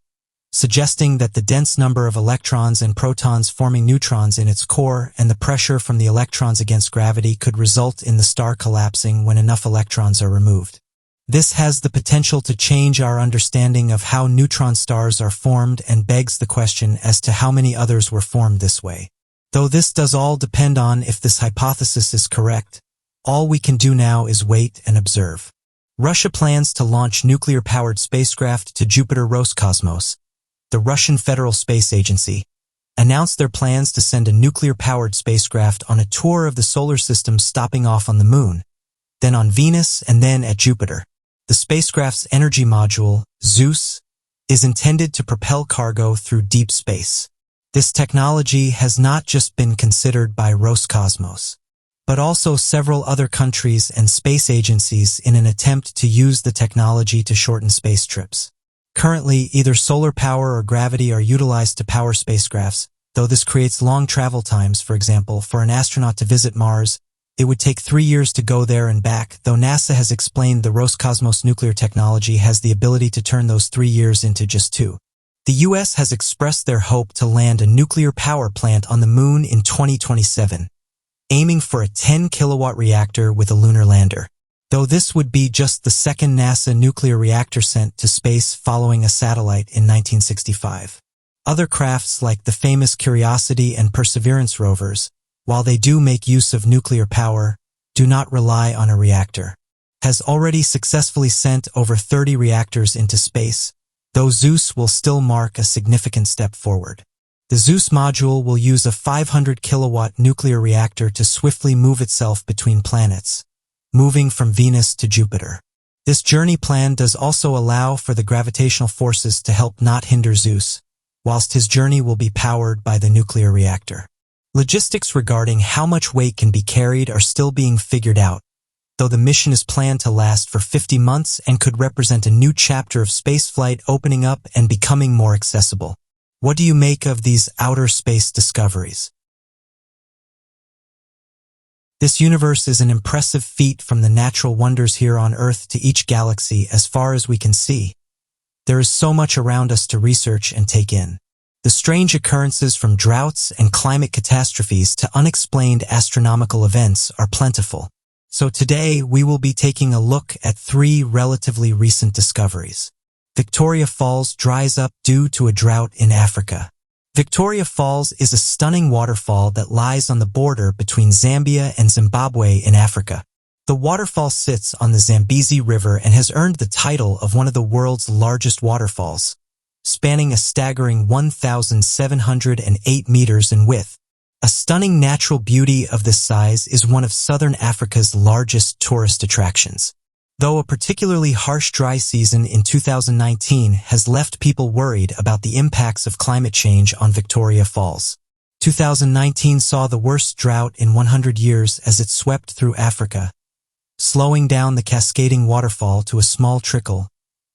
suggesting that the dense number of electrons and protons forming neutrons in its core and the pressure from the electrons against gravity could result in the star collapsing when enough electrons are removed. This has the potential to change our understanding of how neutron stars are formed and begs the question as to how many others were formed this way. Though this does all depend on if this hypothesis is correct, all we can do now is wait and observe. Russia plans to launch nuclear-powered spacecraft to Jupiter. Roscosmos, the Russian Federal Space Agency, announced their plans to send a nuclear-powered spacecraft on a tour of the solar system, stopping off on the Moon, then on Venus, and then at Jupiter. The spacecraft's energy module, Zeus, is intended to propel cargo through deep space. This technology has not just been considered by Roscosmos, but also several other countries and space agencies in an attempt to use the technology to shorten space trips. Currently, either solar power or gravity are utilized to power spacecrafts, though this creates long travel times. For example, for an astronaut to visit Mars, it would take 3 years to go there and back, though NASA has explained the Roscosmos nuclear technology has the ability to turn those 3 years into just 2. The US has expressed their hope to land a nuclear power plant on the Moon in 2027, aiming for a 10-kilowatt reactor with a lunar lander, though this would be just the second NASA nuclear reactor sent to space following a satellite in 1965. Other crafts like the famous Curiosity and Perseverance rovers, while they do make use of nuclear power, do not rely on a reactor, has already successfully sent over 30 reactors into space, though Zeus will still mark a significant step forward. The Zeus module will use a 500-kilowatt nuclear reactor to swiftly move itself between planets, moving from Venus to Jupiter. This journey plan does also allow for the gravitational forces to help not hinder Zeus, whilst his journey will be powered by the nuclear reactor. Logistics regarding how much weight can be carried are still being figured out, though the mission is planned to last for 50 months and could represent a new chapter of spaceflight opening up and becoming more accessible. What do you make of these outer space discoveries? This universe is an impressive feat from the natural wonders here on Earth to each galaxy as far as we can see. There is so much around us to research and take in. The strange occurrences from droughts and climate catastrophes to unexplained astronomical events are plentiful. So today we will be taking a look at 3 relatively recent discoveries. Victoria Falls dries up due to a drought in Africa. Victoria Falls is a stunning waterfall that lies on the border between Zambia and Zimbabwe in Africa. The waterfall sits on the Zambezi River and has earned the title of one of the world's largest waterfalls, spanning a staggering 1,708 meters in width. A stunning natural beauty of this size is one of southern Africa's largest tourist attractions. Though a particularly harsh dry season in 2019 has left people worried about the impacts of climate change on Victoria Falls. 2019 saw the worst drought in 100 years as it swept through Africa, slowing down the cascading waterfall to a small trickle,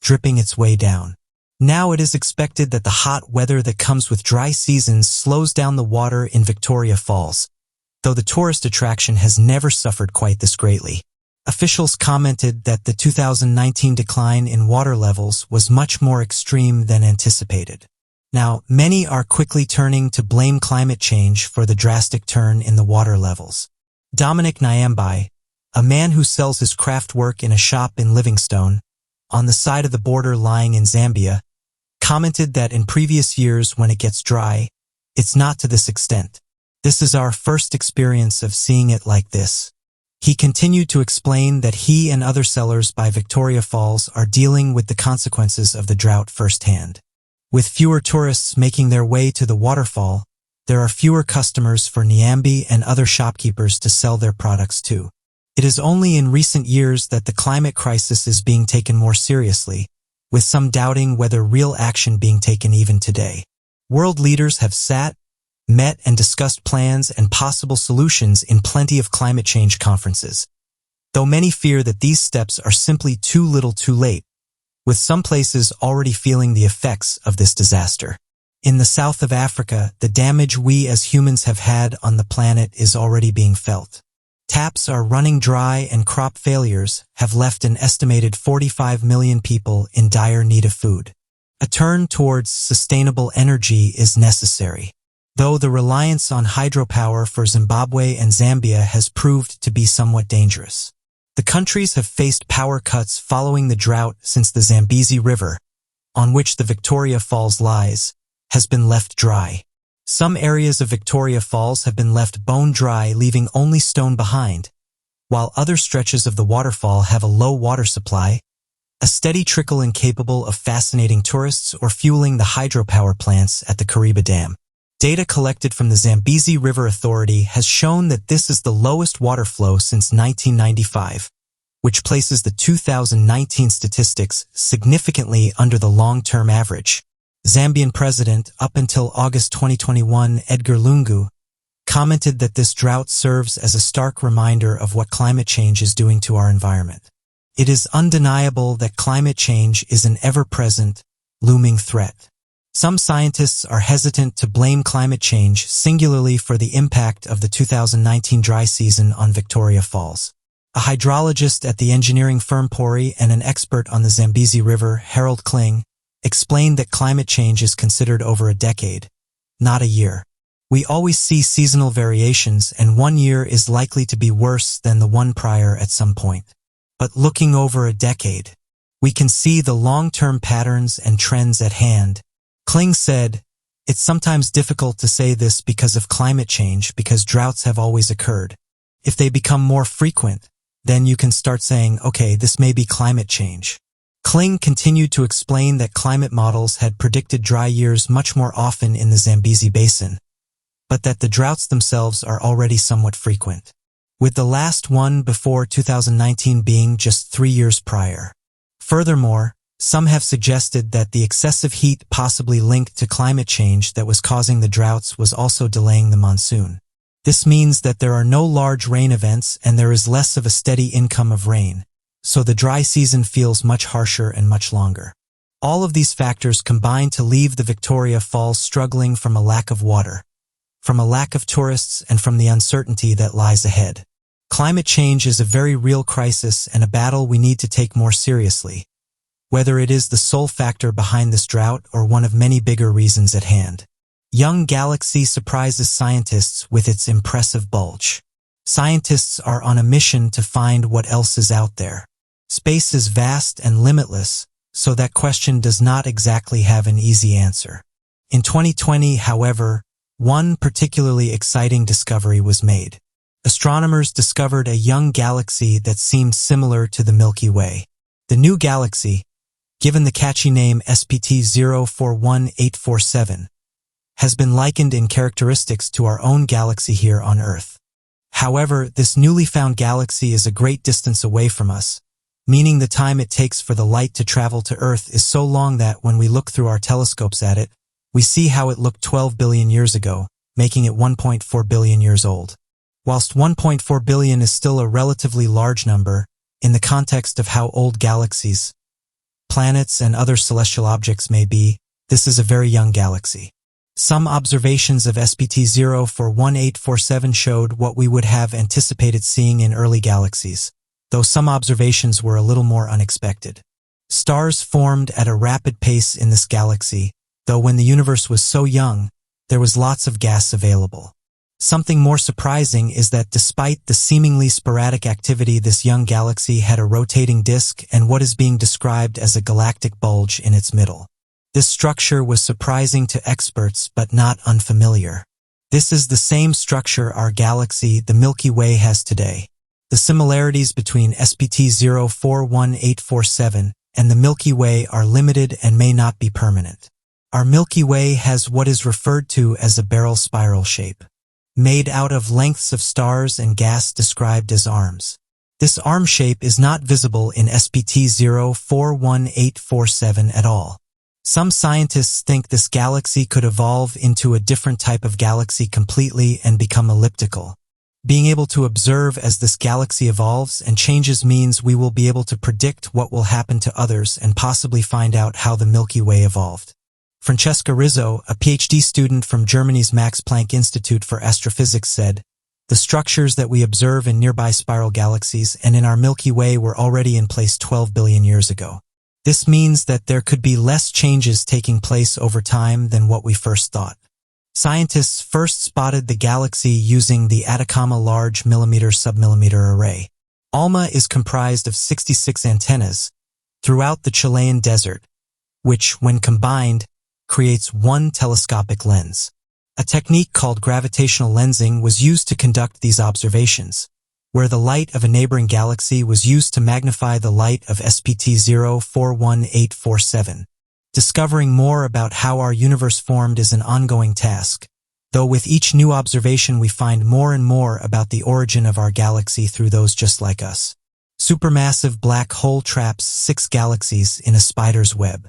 dripping its way down. Now it is expected that the hot weather that comes with dry seasons slows down the water in Victoria Falls, though the tourist attraction has never suffered quite this greatly. Officials commented that the 2019 decline in water levels was much more extreme than anticipated. Now, many are quickly turning to blame climate change for the drastic turn in the water levels. Dominic Nyambai, a man who sells his craft work in a shop in Livingstone, on the side of the border lying in Zambia, commented that in previous years when it gets dry, it's not to this extent. This is our first experience of seeing it like this. He continued to explain that he and other sellers by Victoria Falls are dealing with the consequences of the drought firsthand. With fewer tourists making their way to the waterfall, there are fewer customers for Nyambi and other shopkeepers to sell their products to. It is only in recent years that the climate crisis is being taken more seriously, with some doubting whether real action being taken even today. World leaders have met and discussed plans and possible solutions in plenty of climate change conferences, though many fear that these steps are simply too little too late, with some places already feeling the effects of this disaster. In the south of Africa, the damage we as humans have had on the planet is already being felt. Taps are running dry and crop failures have left an estimated 45 million people in dire need of food. A turn towards sustainable energy is necessary, though the reliance on hydropower for Zimbabwe and Zambia has proved to be somewhat dangerous. The countries have faced power cuts following the drought since the Zambezi River, on which the Victoria Falls lies, has been left dry. Some areas of Victoria Falls have been left bone dry, leaving only stone behind, while other stretches of the waterfall have a low water supply, a steady trickle incapable of fascinating tourists or fueling the hydropower plants at the Kariba Dam. Data collected from the Zambezi River Authority has shown that this is the lowest water flow since 1995, which places the 2019 statistics significantly under the long-term average. Zambian President, up until August 2021, Edgar Lungu, commented that this drought serves as a stark reminder of what climate change is doing to our environment. It is undeniable that climate change is an ever-present, looming threat. Some scientists are hesitant to blame climate change singularly for the impact of the 2019 dry season on Victoria Falls. A hydrologist at the engineering firm Pori and an expert on the Zambezi River, Harold Kling, explained that climate change is considered over a decade, not a year. We always see seasonal variations, and one year is likely to be worse than the one prior at some point. But looking over a decade, we can see the long-term patterns and trends at hand. Kling said, "It's sometimes difficult to say this because of climate change, because droughts have always occurred. If they become more frequent, then you can start saying, okay, this may be climate change." Kling continued to explain that climate models had predicted dry years much more often in the Zambezi Basin, but that the droughts themselves are already somewhat frequent, with the last one before 2019 being just 3 years prior. Furthermore, some have suggested that the excessive heat possibly linked to climate change that was causing the droughts was also delaying the monsoon. This means that there are no large rain events and there is less of a steady income of rain, so the dry season feels much harsher and much longer. All of these factors combine to leave the Victoria Falls struggling from a lack of water, from a lack of tourists, and from the uncertainty that lies ahead. Climate change is a very real crisis and a battle we need to take more seriously, whether it is the sole factor behind this drought or one of many bigger reasons at hand. Young galaxy surprises scientists with its impressive bulge. Scientists are on a mission to find what else is out there. Space is vast and limitless, so that question does not exactly have an easy answer. In 2020, however, one particularly exciting discovery was made. Astronomers discovered a young galaxy that seemed similar to the Milky Way. The new galaxy, given the catchy name SPT 041847, has been likened in characteristics to our own galaxy here on Earth. However, this newly found galaxy is a great distance away from us, meaning the time it takes for the light to travel to Earth is so long that when we look through our telescopes at it, we see how it looked 12 billion years ago, making it 1.4 billion years old. Whilst 1.4 billion is still a relatively large number, in the context of how old galaxies, planets, and other celestial objects may be, this is a very young galaxy. Some observations of SPT 041847 showed what we would have anticipated seeing in early galaxies, though some observations were a little more unexpected. Stars formed at a rapid pace in this galaxy, though when the universe was so young, there was lots of gas available. Something more surprising is that despite the seemingly sporadic activity, this young galaxy had a rotating disk and what is being described as a galactic bulge in its middle. This structure was surprising to experts but not unfamiliar. This is the same structure our galaxy, the Milky Way, has today. The similarities between SPT 041847 and the Milky Way are limited and may not be permanent. Our Milky Way has what is referred to as a barrel spiral shape, made out of lengths of stars and gas described as arms. This arm shape is not visible in SPT 041847 at all. Some scientists think this galaxy could evolve into a different type of galaxy completely and become elliptical. Being able to observe as this galaxy evolves and changes means we will be able to predict what will happen to others and possibly find out how the Milky Way evolved. Francesca Rizzo, a PhD student from Germany's Max Planck Institute for Astrophysics, said, "The structures that we observe in nearby spiral galaxies and in our Milky Way were already in place 12 billion years ago. This means that there could be less changes taking place over time than what we first thought." Scientists first spotted the galaxy using the Atacama Large Millimeter-Submillimeter Array. ALMA is comprised of 66 antennas throughout the Chilean desert, which, when combined, creates one telescopic lens. A technique called gravitational lensing was used to conduct these observations, where the light of a neighboring galaxy was used to magnify the light of SPT 041847. Discovering more about how our universe formed is an ongoing task, though with each new observation we find more and more about the origin of our galaxy through those just like us. Supermassive black hole traps 6 galaxies in a spider's web.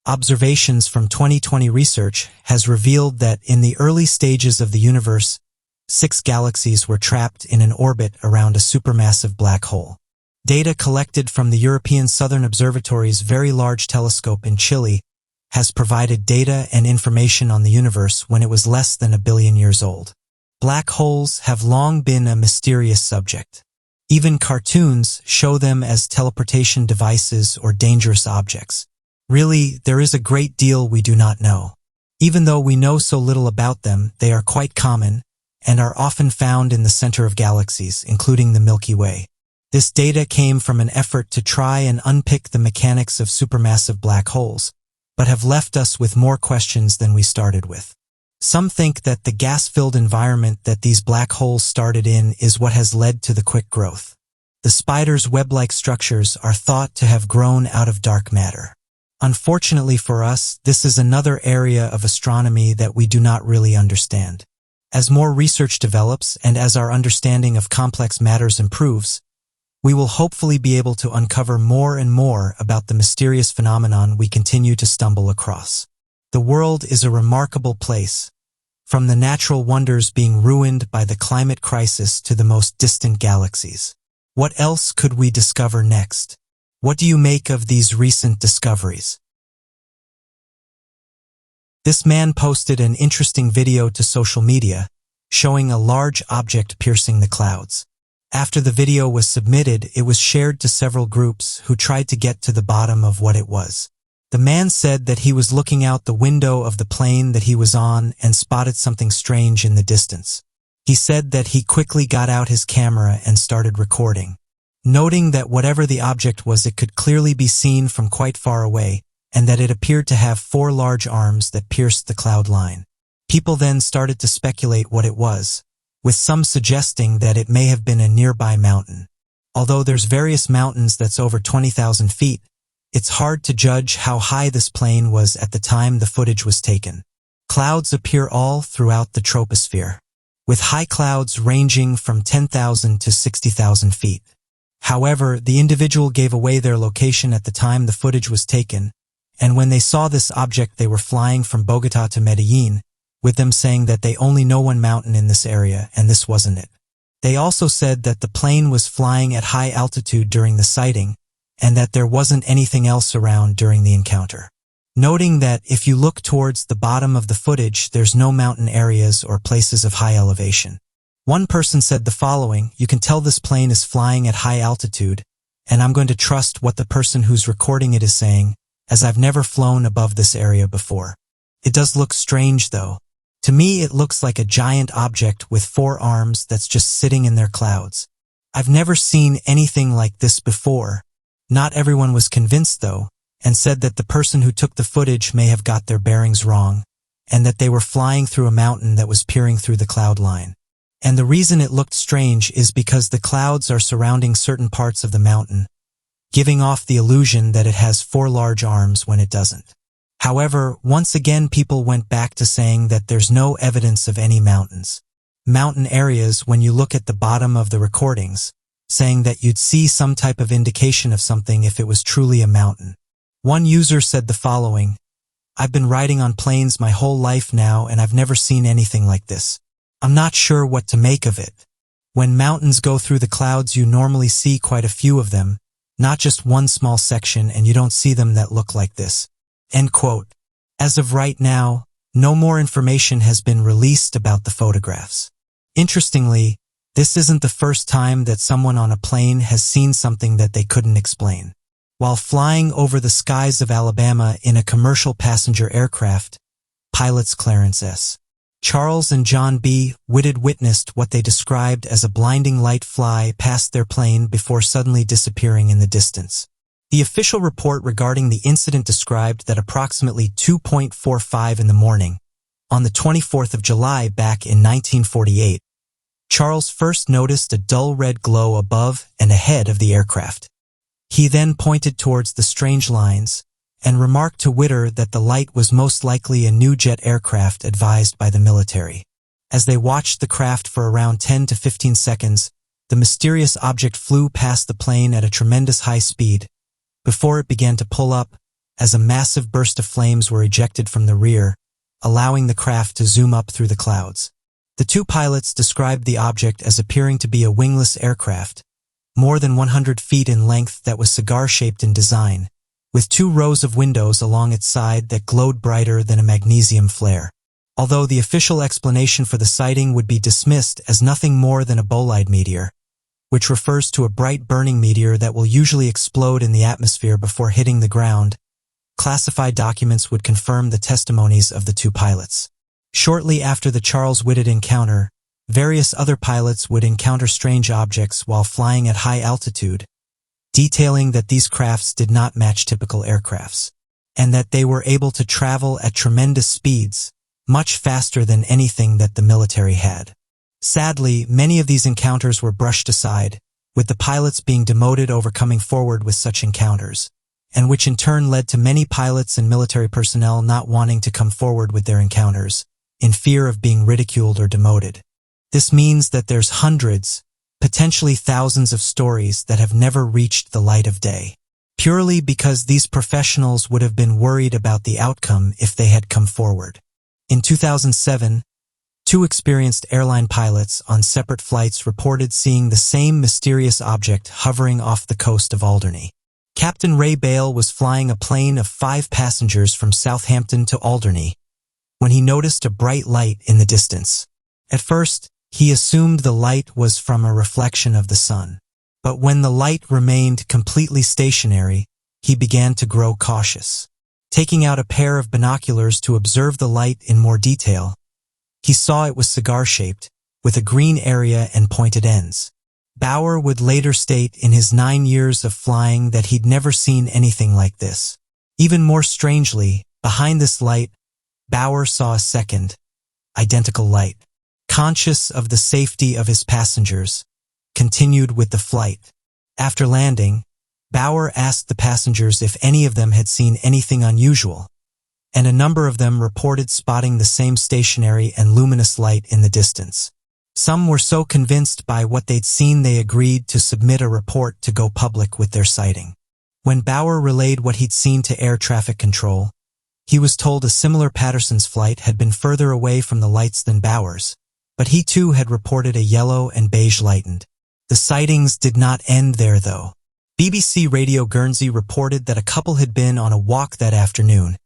Observations from 2020 research has revealed that in the early stages of the universe, 6 galaxies were trapped in an orbit around a supermassive black hole. Data collected from the European Southern Observatory's Very Large Telescope in Chile has provided data and information on the universe when it was less than a billion years old. Black holes have long been a mysterious subject. Even cartoons show them as teleportation devices or dangerous objects. Really, there is a great deal we do not know. Even though we know so little about them, they are quite common and are often found in the center of galaxies, including the Milky Way. This data came from an effort to try and unpick the mechanics of supermassive black holes, but have left us with more questions than we started with. Some think that the gas-filled environment that these black holes started in is what has led to the quick growth. The spider's web-like structures are thought to have grown out of dark matter. Unfortunately for us, this is another area of astronomy that we do not really understand. As more research develops and as our understanding of complex matters improves, we will hopefully be able to uncover more and more about the mysterious phenomenon we continue to stumble across. The world is a remarkable place, from the natural wonders being ruined by the climate crisis to the most distant galaxies. What else could we discover next? What do you make of these recent discoveries? This man posted an interesting video to social media, showing a large object piercing the clouds. After the video was submitted, it was shared to several groups who tried to get to the bottom of what it was. The man said that he was looking out the window of the plane that he was on and spotted something strange in the distance. He said that he quickly got out his camera and started recording, noting that whatever the object was, it could clearly be seen from quite far away, and that it appeared to have 4 large arms that pierced the cloud line. People then started to speculate what it was, with some suggesting that it may have been a nearby mountain. Although there's various mountains that's over 20,000 feet, it's hard to judge how high this plane was at the time the footage was taken. Clouds appear all throughout the troposphere, with high clouds ranging from 10,000 to 60,000 feet. However, the individual gave away their location at the time the footage was taken, and when they saw this object they were flying from Bogota to Medellin, with them saying that they only know one mountain in this area and this wasn't it. They also said that the plane was flying at high altitude during the sighting, and that there wasn't anything else around during the encounter. Noting that if you look towards the bottom of the footage, there's no mountain areas or places of high elevation. One person said the following: "You can tell this plane is flying at high altitude, and I'm going to trust what the person who's recording it is saying, as I've never flown above this area before. It does look strange though. To me it looks like a giant object with 4 arms that's just sitting in their clouds. I've never seen anything like this before." Not everyone was convinced though, and said that the person who took the footage may have got their bearings wrong, and that they were flying through a mountain that was peering through the cloud line. And the reason it looked strange is because the clouds are surrounding certain parts of the mountain, giving off the illusion that it has 4 large arms when it doesn't. However, once again people went back to saying that there's no evidence of any mountain areas when you look at the bottom of the recordings, saying that you'd see some type of indication of something if it was truly a mountain. One user said the following: "I've been riding on planes my whole life now and I've never seen anything like this. I'm not sure what to make of it. When mountains go through the clouds you normally see quite a few of them, not just one small section, and you don't see them that look like this." End quote. As of right now, no more information has been released about the photographs. Interestingly, this isn't the first time that someone on a plane has seen something that they couldn't explain. While flying over the skies of Alabama in a commercial passenger aircraft, pilots Clarence S. Charles and John B. Whitted witnessed what they described as a blinding light fly past their plane before suddenly disappearing in the distance. The official report regarding the incident described that approximately 2:45 in the morning, on the 24th of July back in 1948, Charles first noticed a dull red glow above and ahead of the aircraft. He then pointed towards the strange lines and remarked to Whitter that the light was most likely a new jet aircraft advised by the military. As they watched the craft for around 10 to 15 seconds, the mysterious object flew past the plane at a tremendous high speed, before it began to pull up as a massive burst of flames were ejected from the rear, allowing the craft to zoom up through the clouds. The 2 pilots described the object as appearing to be a wingless aircraft, more than 100 feet in length, that was cigar-shaped in design, with 2 rows of windows along its side that glowed brighter than a magnesium flare. Although the official explanation for the sighting would be dismissed as nothing more than a bolide meteor, which refers to a bright burning meteor that will usually explode in the atmosphere before hitting the ground, classified documents would confirm the testimonies of the 2 pilots. Shortly after the Charles Whitted encounter, various other pilots would encounter strange objects while flying at high altitude, detailing that these crafts did not match typical aircrafts, and that they were able to travel at tremendous speeds, much faster than anything that the military had. Sadly, many of these encounters were brushed aside, with the pilots being demoted over coming forward with such encounters, and which in turn led to many pilots and military personnel not wanting to come forward with their encounters, in fear of being ridiculed or demoted. This means that there's hundreds, potentially thousands of stories that have never reached the light of day, purely because these professionals would have been worried about the outcome if they had come forward. In 2007, 2 experienced airline pilots on separate flights reported seeing the same mysterious object hovering off the coast of Alderney. Captain Ray Bale was flying a plane of 5 passengers from Southampton to Alderney when he noticed a bright light in the distance. At first, He assumed the light was from a reflection of the sun. But when the light remained completely stationary, he began to grow cautious. Taking out a pair of binoculars to observe the light in more detail, he saw it was cigar-shaped, with a green area and pointed ends. Bauer would later state in his 9 years of flying that he'd never seen anything like this. Even more strangely, behind this light, Bauer saw a second, identical light. Conscious of the safety of his passengers, continued with the flight. After landing, Bauer asked the passengers if any of them had seen anything unusual, and a number of them reported spotting the same stationary and luminous light in the distance. Some were so convinced by what they'd seen they agreed to submit a report to go public with their sighting. When Bauer relayed what he'd seen to air traffic control, he was told a similar Patterson's flight had been further away from the lights than Bauer's, but he too had reported a yellow and beige lightened. The sightings did not end there though. BBC Radio Guernsey reported that a couple had been on a walk that afternoon,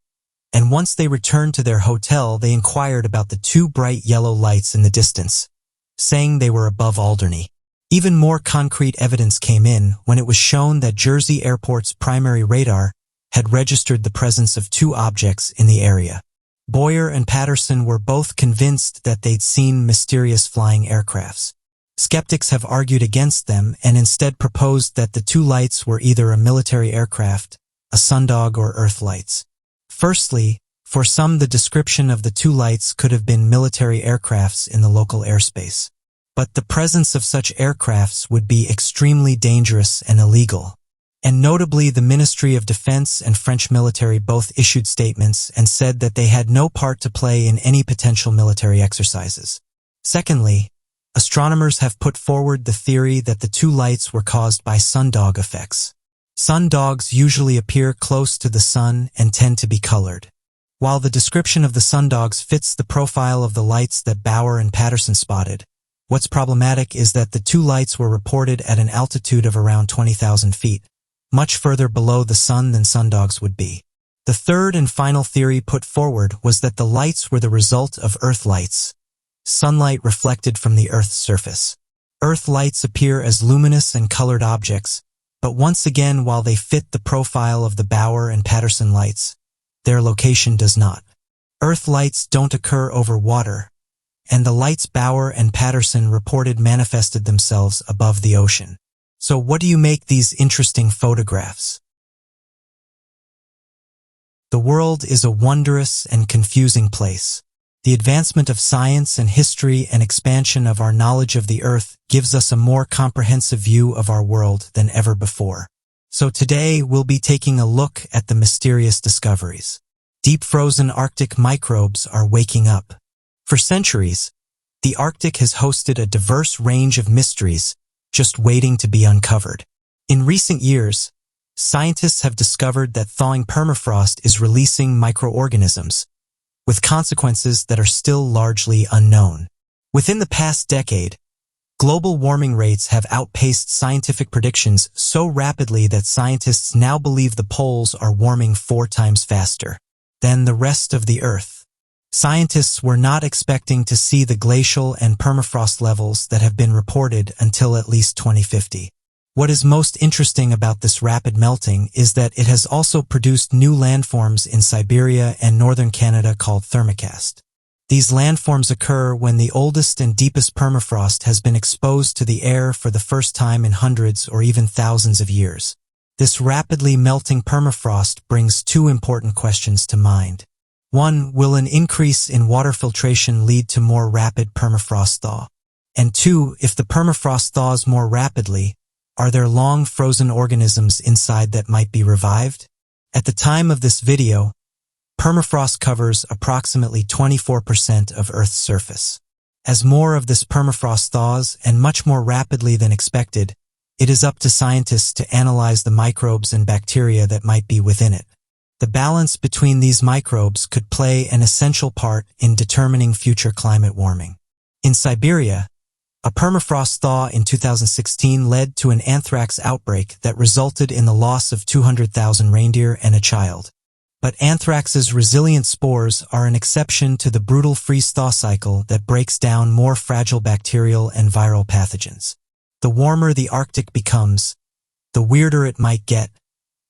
and once they returned to their hotel they inquired about the two bright yellow lights in the distance, saying they were above Alderney. Even more concrete evidence came in when it was shown that Jersey Airport's primary radar had registered the presence of two objects in the area. Boyer and Patterson were both convinced that they'd seen mysterious flying aircrafts. Skeptics have argued against them and instead proposed that the two lights were either a military aircraft, a sundog, or Earth lights. Firstly, for some the description of the two lights could have been military aircrafts in the local airspace. But the presence of such aircrafts would be extremely dangerous and illegal. And notably, the Ministry of Defense and French military both issued statements and said that they had no part to play in any potential military exercises. Secondly, astronomers have put forward the theory that the two lights were caused by sundog effects. Sundogs usually appear close to the sun and tend to be colored. While the description of the sundogs fits the profile of the lights that Bauer and Patterson spotted, what's problematic is that the two lights were reported at an altitude of around 20,000 feet, much further below the sun than sundogs would be. The third and final theory put forward was that the lights were the result of Earth lights, sunlight reflected from the Earth's surface. Earth lights appear as luminous and colored objects, but once again, while they fit the profile of the Bauer and Patterson lights, their location does not. Earth lights don't occur over water, and the lights Bauer and Patterson reported manifested themselves above the ocean. So what do you make these interesting photographs? The world is a wondrous and confusing place. The advancement of science and history and expansion of our knowledge of the Earth gives us a more comprehensive view of our world than ever before. So today we'll be taking a look at the mysterious discoveries. Deep frozen Arctic microbes are waking up. For centuries, the Arctic has hosted a diverse range of mysteries just waiting to be uncovered. In recent years, scientists have discovered that thawing permafrost is releasing microorganisms, with consequences that are still largely unknown. Within the past decade, global warming rates have outpaced scientific predictions so rapidly that scientists now believe the poles are warming 4 times faster than the rest of the Earth. Scientists were not expecting to see the glacial and permafrost levels that have been reported until at least 2050. What is most interesting about this rapid melting is that it has also produced new landforms in Siberia and northern Canada called thermocast. These landforms occur when the oldest and deepest permafrost has been exposed to the air for the first time in hundreds or even thousands of years. This rapidly melting permafrost brings 2 important questions to mind. 1. Will an increase in water filtration lead to more rapid permafrost thaw? And 2. If the permafrost thaws more rapidly, are there long frozen organisms inside that might be revived? At the time of this video, permafrost covers approximately 24% of Earth's surface. As more of this permafrost thaws, and much more rapidly than expected, it is up to scientists to analyze the microbes and bacteria that might be within it. The balance between these microbes could play an essential part in determining future climate warming. In Siberia, a permafrost thaw in 2016 led to an anthrax outbreak that resulted in the loss of 200,000 reindeer and a child. But anthrax's resilient spores are an exception to the brutal freeze-thaw cycle that breaks down more fragile bacterial and viral pathogens. The warmer the Arctic becomes, the weirder it might get,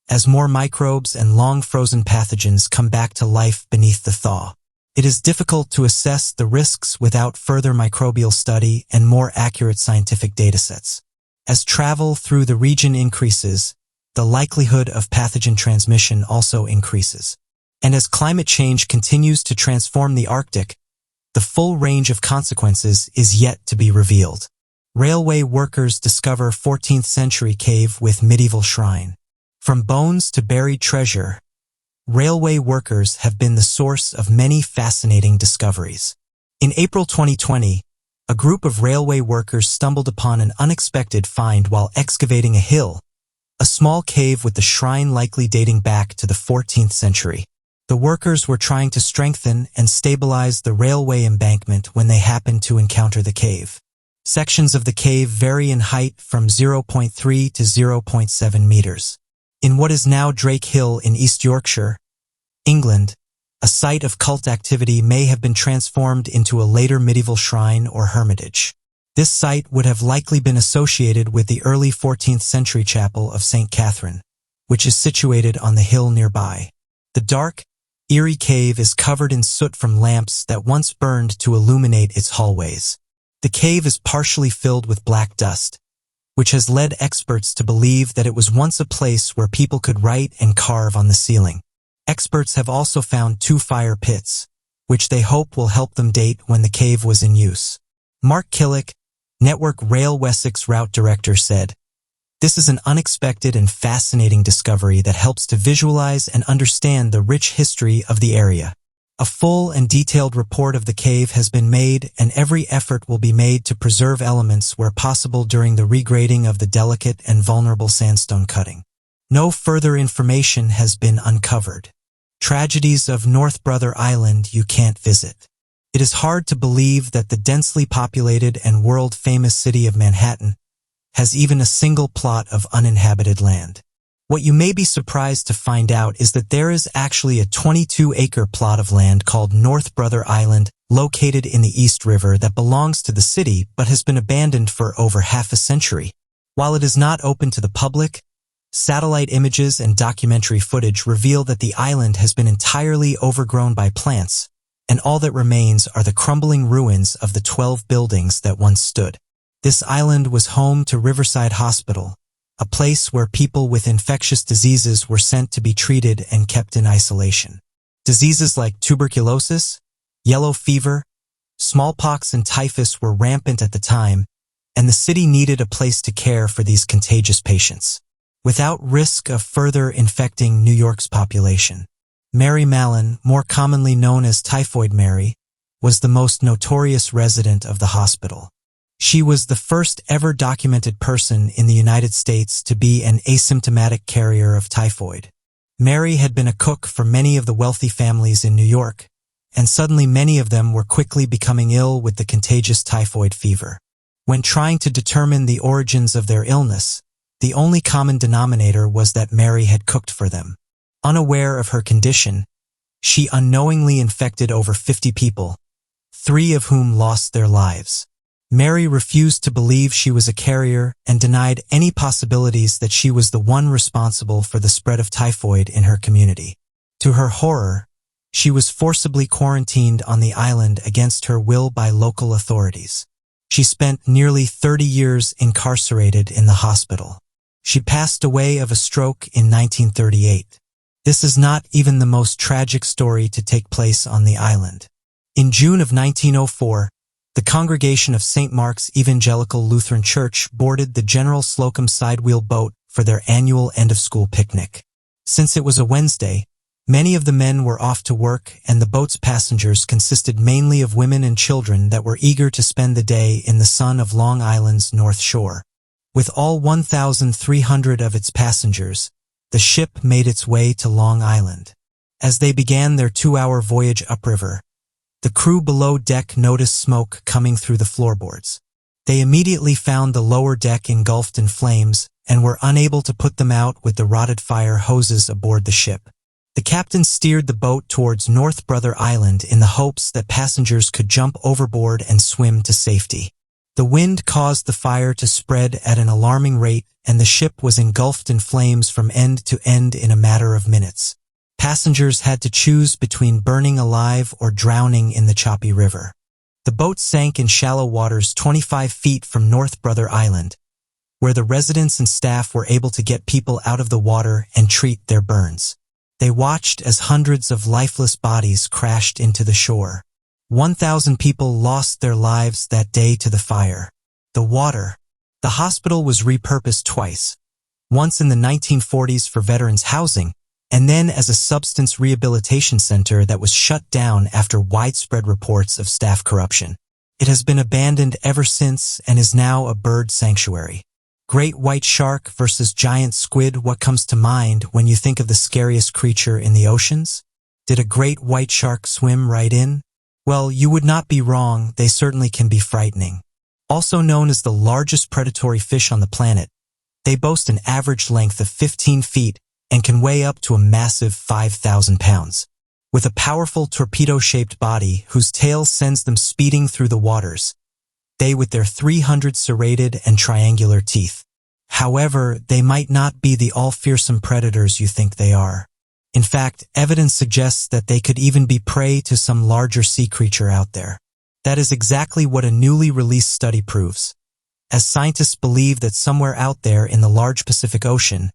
as more microbes and long-frozen pathogens come back to life beneath the thaw. It is difficult to assess the risks without further microbial study and more accurate scientific datasets. As travel through the region increases, the likelihood of pathogen transmission also increases. And as climate change continues to transform the Arctic, the full range of consequences is yet to be revealed. Railway workers discover 14th century cave with medieval shrine. From bones to buried treasure, railway workers have been the source of many fascinating discoveries. In April 2020, a group of railway workers stumbled upon an unexpected find while excavating a hill, a small cave with the shrine likely dating back to the 14th century. The workers were trying to strengthen and stabilize the railway embankment when they happened to encounter the cave. Sections of the cave vary in height from 0.3 to 0.7 meters. In what is now Drake Hill in East Yorkshire, England, a site of cult activity may have been transformed into a later medieval shrine or hermitage. This site would have likely been associated with the early 14th century chapel of St. Catherine, which is situated on the hill nearby. The dark, eerie cave is covered in soot from lamps that once burned to illuminate its hallways. The cave is partially filled with black dust, which has led experts to believe that it was once a place where people could write and carve on the ceiling. Experts have also found 2 fire pits, which they hope will help them date when the cave was in use. Mark Killick, Network Rail Wessex route director, said, "This is an unexpected and fascinating discovery that helps to visualize and understand the rich history of the area. A full and detailed report of the cave has been made, and every effort will be made to preserve elements where possible during the regrading of the delicate and vulnerable sandstone cutting. No further information has been uncovered. Tragedies of North Brother Island you can't visit. It is hard to believe that the densely populated and world-famous city of Manhattan has even a single plot of uninhabited land. What you may be surprised to find out is that there is actually a 22-acre plot of land called North Brother Island located in the East River that belongs to the city but has been abandoned for over half a century. While it is not open to the public, satellite images and documentary footage reveal that the island has been entirely overgrown by plants, and all that remains are the crumbling ruins of the 12 buildings that once stood. This island was home to Riverside Hospital, a place where people with infectious diseases were sent to be treated and kept in isolation. Diseases like tuberculosis, yellow fever, smallpox, and typhus were rampant at the time, and the city needed a place to care for these contagious patients, without risk of further infecting New York's population. Mary Mallon, more commonly known as Typhoid Mary, was the most notorious resident of the hospital. She was the first ever documented person in the United States to be an asymptomatic carrier of typhoid. Mary had been a cook for many of the wealthy families in New York, and suddenly many of them were quickly becoming ill with the contagious typhoid fever. When trying to determine the origins of their illness, the only common denominator was that Mary had cooked for them. Unaware of her condition, she unknowingly infected over 50 people, 3 of whom lost their lives. Mary refused to believe she was a carrier and denied any possibilities that she was the one responsible for the spread of typhoid in her community. To her horror, she was forcibly quarantined on the island against her will by local authorities. She spent nearly 30 years incarcerated in the hospital. She passed away of a stroke in 1938. This is not even the most tragic story to take place on the island. In June of 1904, the congregation of St. Mark's Evangelical Lutheran Church boarded the General Slocum sidewheel boat for their annual end-of-school picnic. Since it was a Wednesday, many of the men were off to work, and the boat's passengers consisted mainly of women and children that were eager to spend the day in the sun of Long Island's North Shore. With all 1,300 of its passengers, the ship made its way to Long Island. As they began their 2-hour voyage upriver, the crew below deck noticed smoke coming through the floorboards. They immediately found the lower deck engulfed in flames and were unable to put them out with the rotted fire hoses aboard the ship. The captain steered the boat towards North Brother Island in the hopes that passengers could jump overboard and swim to safety. The wind caused the fire to spread at an alarming rate, and the ship was engulfed in flames from end to end in a matter of minutes. Passengers had to choose between burning alive or drowning in the choppy river. The boat sank in shallow waters 25 feet from North Brother Island, where the residents and staff were able to get people out of the water and treat their burns. They watched as hundreds of lifeless bodies crashed into the shore. 1,000 people lost their lives that day to the fire. The water. The hospital was repurposed twice, once in the 1940s for veterans housing, and then as a substance rehabilitation center that was shut down after widespread reports of staff corruption. It has been abandoned ever since and is now a bird sanctuary. Great white shark versus giant squid, what comes to mind when you think of the scariest creature in the oceans? Did a great white shark swim right in? Well, you would not be wrong, they certainly can be frightening. Also known as the largest predatory fish on the planet, they boast an average length of 15 feet and can weigh up to a massive 5,000 pounds. With a powerful torpedo-shaped body whose tail sends them speeding through the waters, they with their 300 serrated and triangular teeth. However, they might not be the all-fearsome predators you think they are. In fact, evidence suggests that they could even be prey to some larger sea creature out there. That is exactly what a newly released study proves. As scientists believe that somewhere out there in the large Pacific Ocean,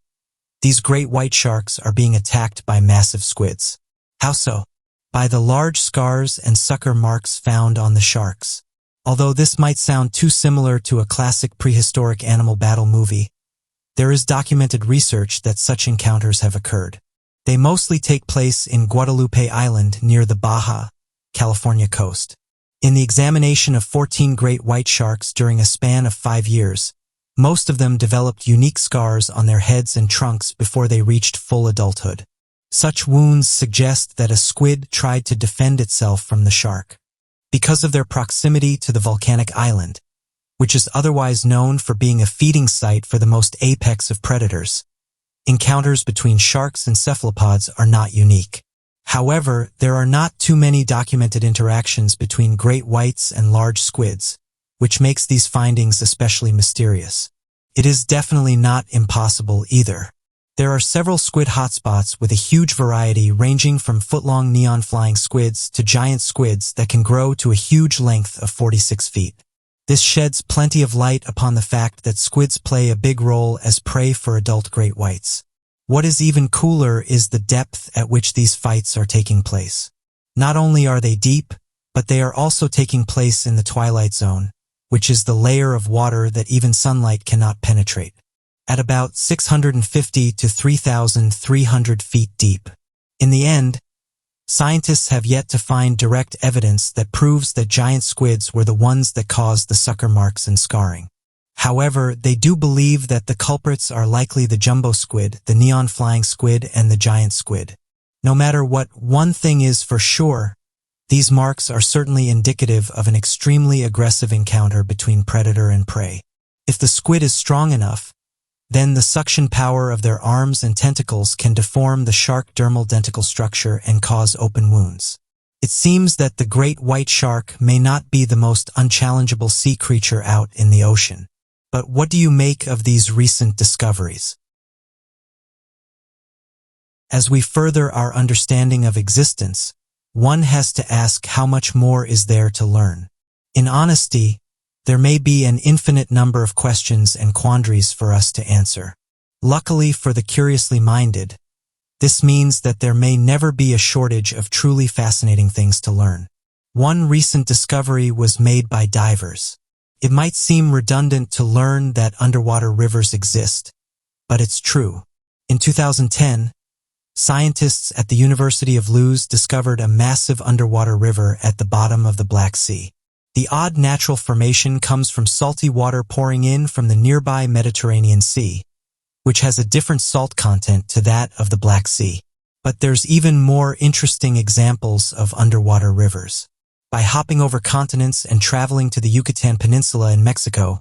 these great white sharks are being attacked by massive squids. How so? By the large scars and sucker marks found on the sharks. Although this might sound too similar to a classic prehistoric animal battle movie, there is documented research that such encounters have occurred. They mostly take place in Guadalupe Island near the Baja, California coast. In the examination of 14 great white sharks during a span of 5 years, most of them developed unique scars on their heads and trunks before they reached full adulthood. Such wounds suggest that a squid tried to defend itself from the shark. Because of their proximity to the volcanic island, which is otherwise known for being a feeding site for the most apex of predators, encounters between sharks and cephalopods are not unique. However, there are not too many documented interactions between great whites and large squids, which makes these findings especially mysterious. It is definitely not impossible either. There are several squid hotspots with a huge variety ranging from foot-long neon-flying squids to giant squids that can grow to a huge length of 46 feet. This sheds plenty of light upon the fact that squids play a big role as prey for adult great whites. What is even cooler is the depth at which these fights are taking place. Not only are they deep, but they are also taking place in the twilight zone, which is the layer of water that even sunlight cannot penetrate, at about 650 to 3,300 feet deep. In the end, scientists have yet to find direct evidence that proves that giant squids were the ones that caused the sucker marks and scarring. However, they do believe that the culprits are likely the jumbo squid, the neon-flying squid, and the giant squid. No matter what one thing is for sure, these marks are certainly indicative of an extremely aggressive encounter between predator and prey. If the squid is strong enough, then the suction power of their arms and tentacles can deform the shark dermal denticle structure and cause open wounds. It seems that the great white shark may not be the most unchallengeable sea creature out in the ocean. But what do you make of these recent discoveries? As we further our understanding of existence, one has to ask how much more is there to learn. In honesty, there may be an infinite number of questions and quandaries for us to answer. Luckily for the curiously minded, this means that there may never be a shortage of truly fascinating things to learn. One recent discovery was made by divers. It might seem redundant to learn that underwater rivers exist, but it's true. In 2010, scientists at the University of Luz discovered a massive underwater river at the bottom of the Black Sea. The odd natural formation comes from salty water pouring in from the nearby Mediterranean Sea, which has a different salt content to that of the Black Sea. But there's even more interesting examples of underwater rivers. By hopping over continents and traveling to the Yucatan Peninsula in Mexico,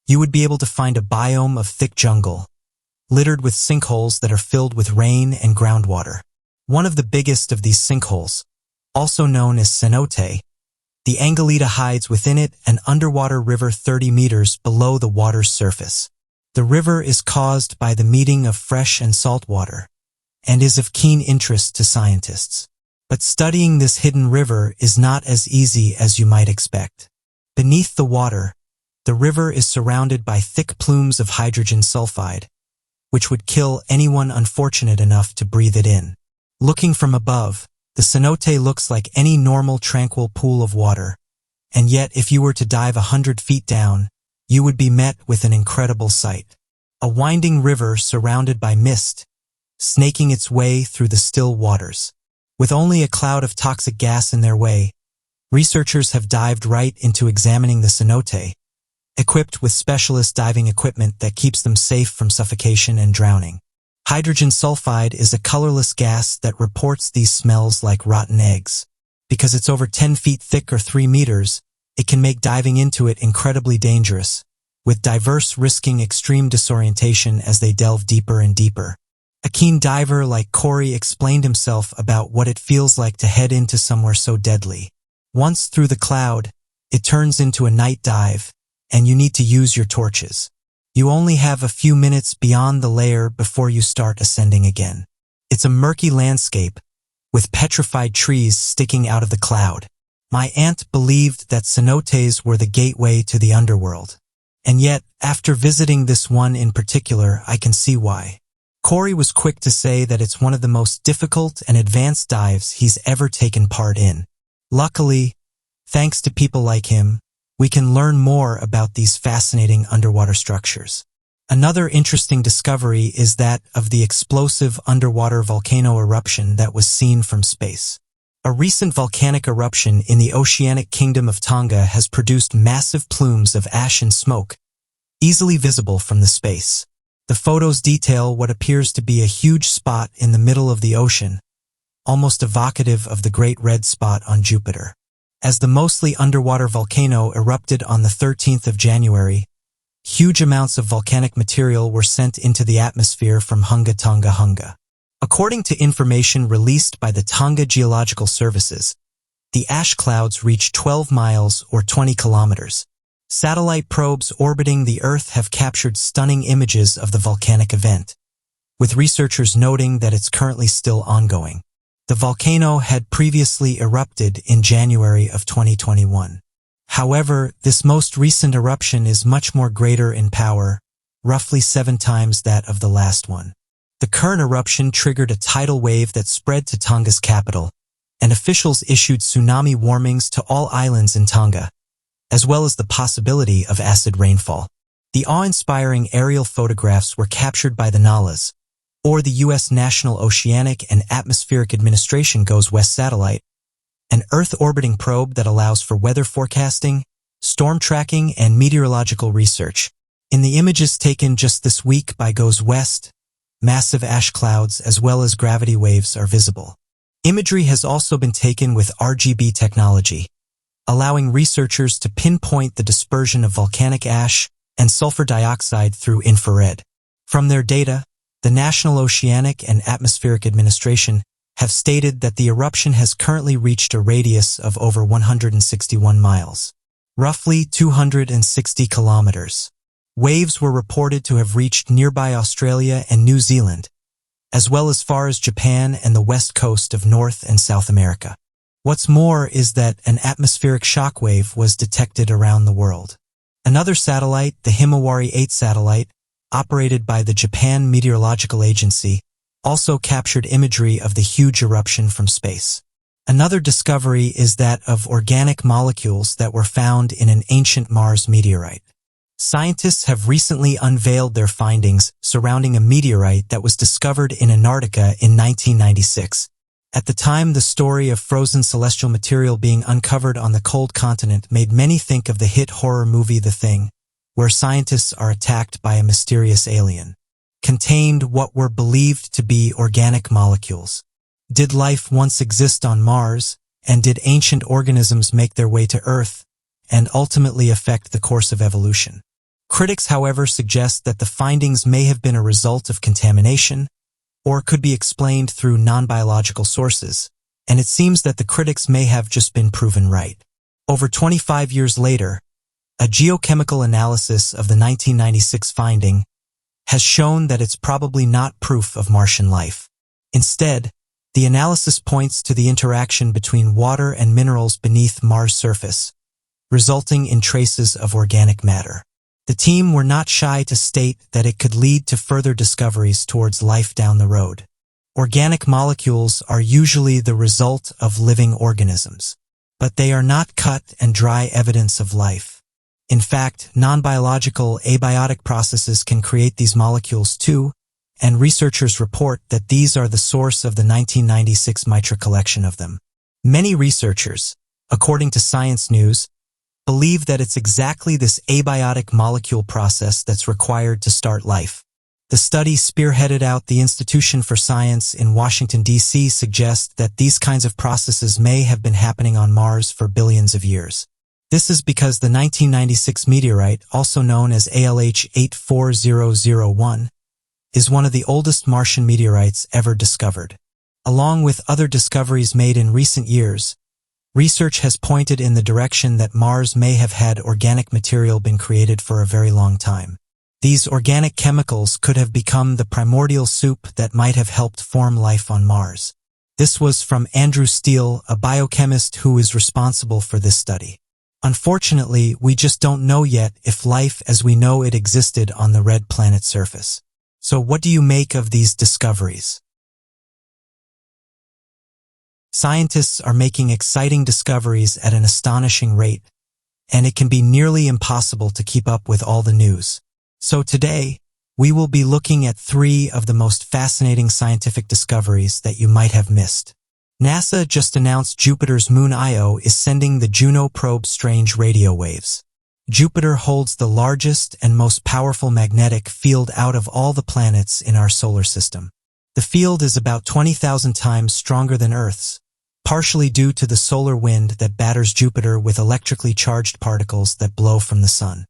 you would be able to find a biome of thick jungle, littered with sinkholes that are filled with rain and groundwater. One of the biggest of these sinkholes, also known as cenote, the Angelita hides within it, an underwater river 30 meters below the water's surface. The river is caused by the meeting of fresh and salt water, and is of keen interest to scientists. But studying this hidden river is not as easy as you might expect. Beneath the water, the river is surrounded by thick plumes of hydrogen sulfide, which would kill anyone unfortunate enough to breathe it in. Looking from above, the cenote looks like any normal tranquil pool of water, and yet if you were to dive 100 feet down, you would be met with an incredible sight. A winding river surrounded by mist, snaking its way through the still waters. With only a cloud of toxic gas in their way, researchers have dived right into examining the cenote, equipped with specialist diving equipment that keeps them safe from suffocation and drowning. Hydrogen sulfide is a colorless gas that reports these smells like rotten eggs. Because it's over 10 feet thick or 3 meters, it can make diving into it incredibly dangerous, with divers risking extreme disorientation as they delve deeper and deeper. A keen diver like Corey explained himself about what it feels like to head into somewhere so deadly. Once through the cloud, it turns into a night dive, and you need to use your torches. You only have a few minutes beyond the layer before you start ascending again. It's a murky landscape, with petrified trees sticking out of the cloud. My aunt believed that cenotes were the gateway to the underworld. And yet, after visiting this one in particular, I can see why. Corey was quick to say that it's one of the most difficult and advanced dives he's ever taken part in. Luckily, thanks to people like him, we can learn more about these fascinating underwater structures. Another interesting discovery is that of the explosive underwater volcano eruption that was seen from space. A recent volcanic eruption in the oceanic kingdom of Tonga has produced massive plumes of ash and smoke, easily visible from the space. The photos detail what appears to be a huge spot in the middle of the ocean, almost evocative of the Great Red Spot on Jupiter. As the mostly underwater volcano erupted on the 13th of January, huge amounts of volcanic material were sent into the atmosphere from Tonga. According to information released by the Tonga Geological Services, the ash clouds reach 12 miles or 20 kilometers. Satellite probes orbiting the Earth have captured stunning images of the volcanic event, with researchers noting that it's currently still ongoing. The volcano had previously erupted in January of 2021. However, this most recent eruption is much more greater in power, roughly 7 times that of the last one. The current eruption triggered a tidal wave that spread to Tonga's capital, and officials issued tsunami warnings to all islands in Tonga, as well as the possibility of acid rainfall. The awe-inspiring aerial photographs were captured by the NALAS, or the U.S. National Oceanic and Atmospheric Administration GOES-WEST satellite, an Earth-orbiting probe that allows for weather forecasting, storm tracking, and meteorological research. In the images taken just this week by GOES-WEST, massive ash clouds as well as gravity waves are visible. Imagery has also been taken with RGB technology, allowing researchers to pinpoint the dispersion of volcanic ash and sulfur dioxide through infrared. From their data, the National Oceanic and Atmospheric Administration have stated that the eruption has currently reached a radius of over 161 miles, roughly 260 kilometers. Waves were reported to have reached nearby Australia and New Zealand, as well as far as Japan and the west coast of North and South America. What's more is that an atmospheric shockwave was detected around the world. Another satellite, the Himawari 8 satellite, operated by the Japan Meteorological Agency, also captured imagery of the huge eruption from space. Another discovery is that of organic molecules that were found in an ancient Mars meteorite. Scientists have recently unveiled their findings surrounding a meteorite that was discovered in Antarctica in 1996. At the time, the story of frozen celestial material being uncovered on the cold continent made many think of the hit horror movie The Thing, where scientists are attacked by a mysterious alien. Contained what were believed to be organic molecules. Did life once exist on Mars, and did ancient organisms make their way to Earth, and ultimately affect the course of evolution? Critics, however, suggest that the findings may have been a result of contamination, or could be explained through non-biological sources, and it seems that the critics may have just been proven right. Over 25 years later, a geochemical analysis of the 1996 finding has shown that it's probably not proof of Martian life. Instead, the analysis points to the interaction between water and minerals beneath Mars' surface, resulting in traces of organic matter. The team were not shy to state that it could lead to further discoveries towards life down the road. Organic molecules are usually the result of living organisms, but they are not cut and dry evidence of life. In fact, non-biological abiotic processes can create these molecules too, and researchers report that these are the source of the 1996 Mitra collection of them. Many researchers, according to Science News, believe that it's exactly this abiotic molecule process that's required to start life. The study spearheaded out the Institution for Science in Washington, D.C. suggests that these kinds of processes may have been happening on Mars for billions of years. This is because the 1996 meteorite, also known as ALH 84001, is one of the oldest Martian meteorites ever discovered. Along with other discoveries made in recent years, research has pointed in the direction that Mars may have had organic material been created for a very long time. These organic chemicals could have become the primordial soup that might have helped form life on Mars. This was from Andrew Steele, a biochemist who is responsible for this study. Unfortunately, we just don't know yet if life as we know it existed on the red planet's surface. So what do you make of these discoveries? Scientists are making exciting discoveries at an astonishing rate, and it can be nearly impossible to keep up with all the news. So today, we will be looking at 3 of the most fascinating scientific discoveries that you might have missed. NASA just announced Jupiter's moon Io is sending the Juno probe strange radio waves. Jupiter holds the largest and most powerful magnetic field out of all the planets in our solar system. The field is about 20,000 times stronger than Earth's, partially due to the solar wind that batters Jupiter with electrically charged particles that blow from the sun.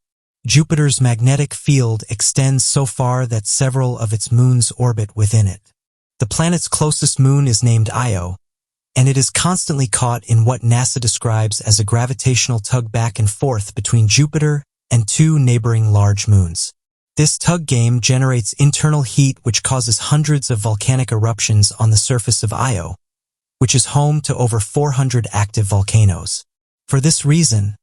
Jupiter's magnetic field extends so far that several of its moons orbit within it. The planet's closest moon is named Io, and it is constantly caught in what NASA describes as a gravitational tug back and forth between Jupiter and 2 neighboring large moons. This tug game generates internal heat which causes hundreds of volcanic eruptions on the surface of Io, which is home to over 400 active volcanoes. For this reason,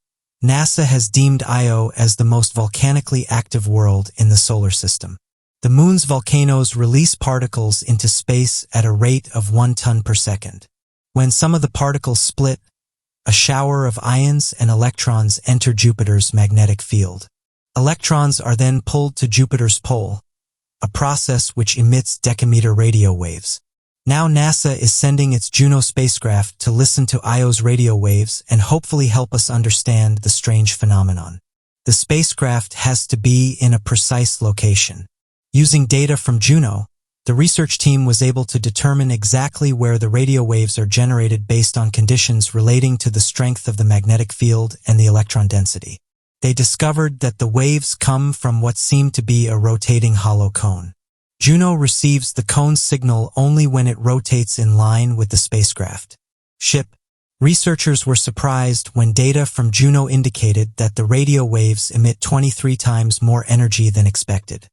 NASA has deemed Io as the most volcanically active world in the solar system. The moon's volcanoes release particles into space at a rate of 1 ton per second. When some of the particles split, a shower of ions and electrons enter Jupiter's magnetic field. Electrons are then pulled to Jupiter's pole, a process which emits decameter radio waves. Now NASA is sending its Juno spacecraft to listen to Io's radio waves and hopefully help us understand the strange phenomenon. The spacecraft has to be in a precise location. Using data from Juno, the research team was able to determine exactly where the radio waves are generated based on conditions relating to the strength of the magnetic field and the electron density. They discovered that the waves come from what seemed to be a rotating hollow cone. Juno receives the cone's signal only when it rotates in line with the spacecraft. Chimp. Researchers were surprised when data from Juno indicated that the radio waves emit 23 times more energy than expected.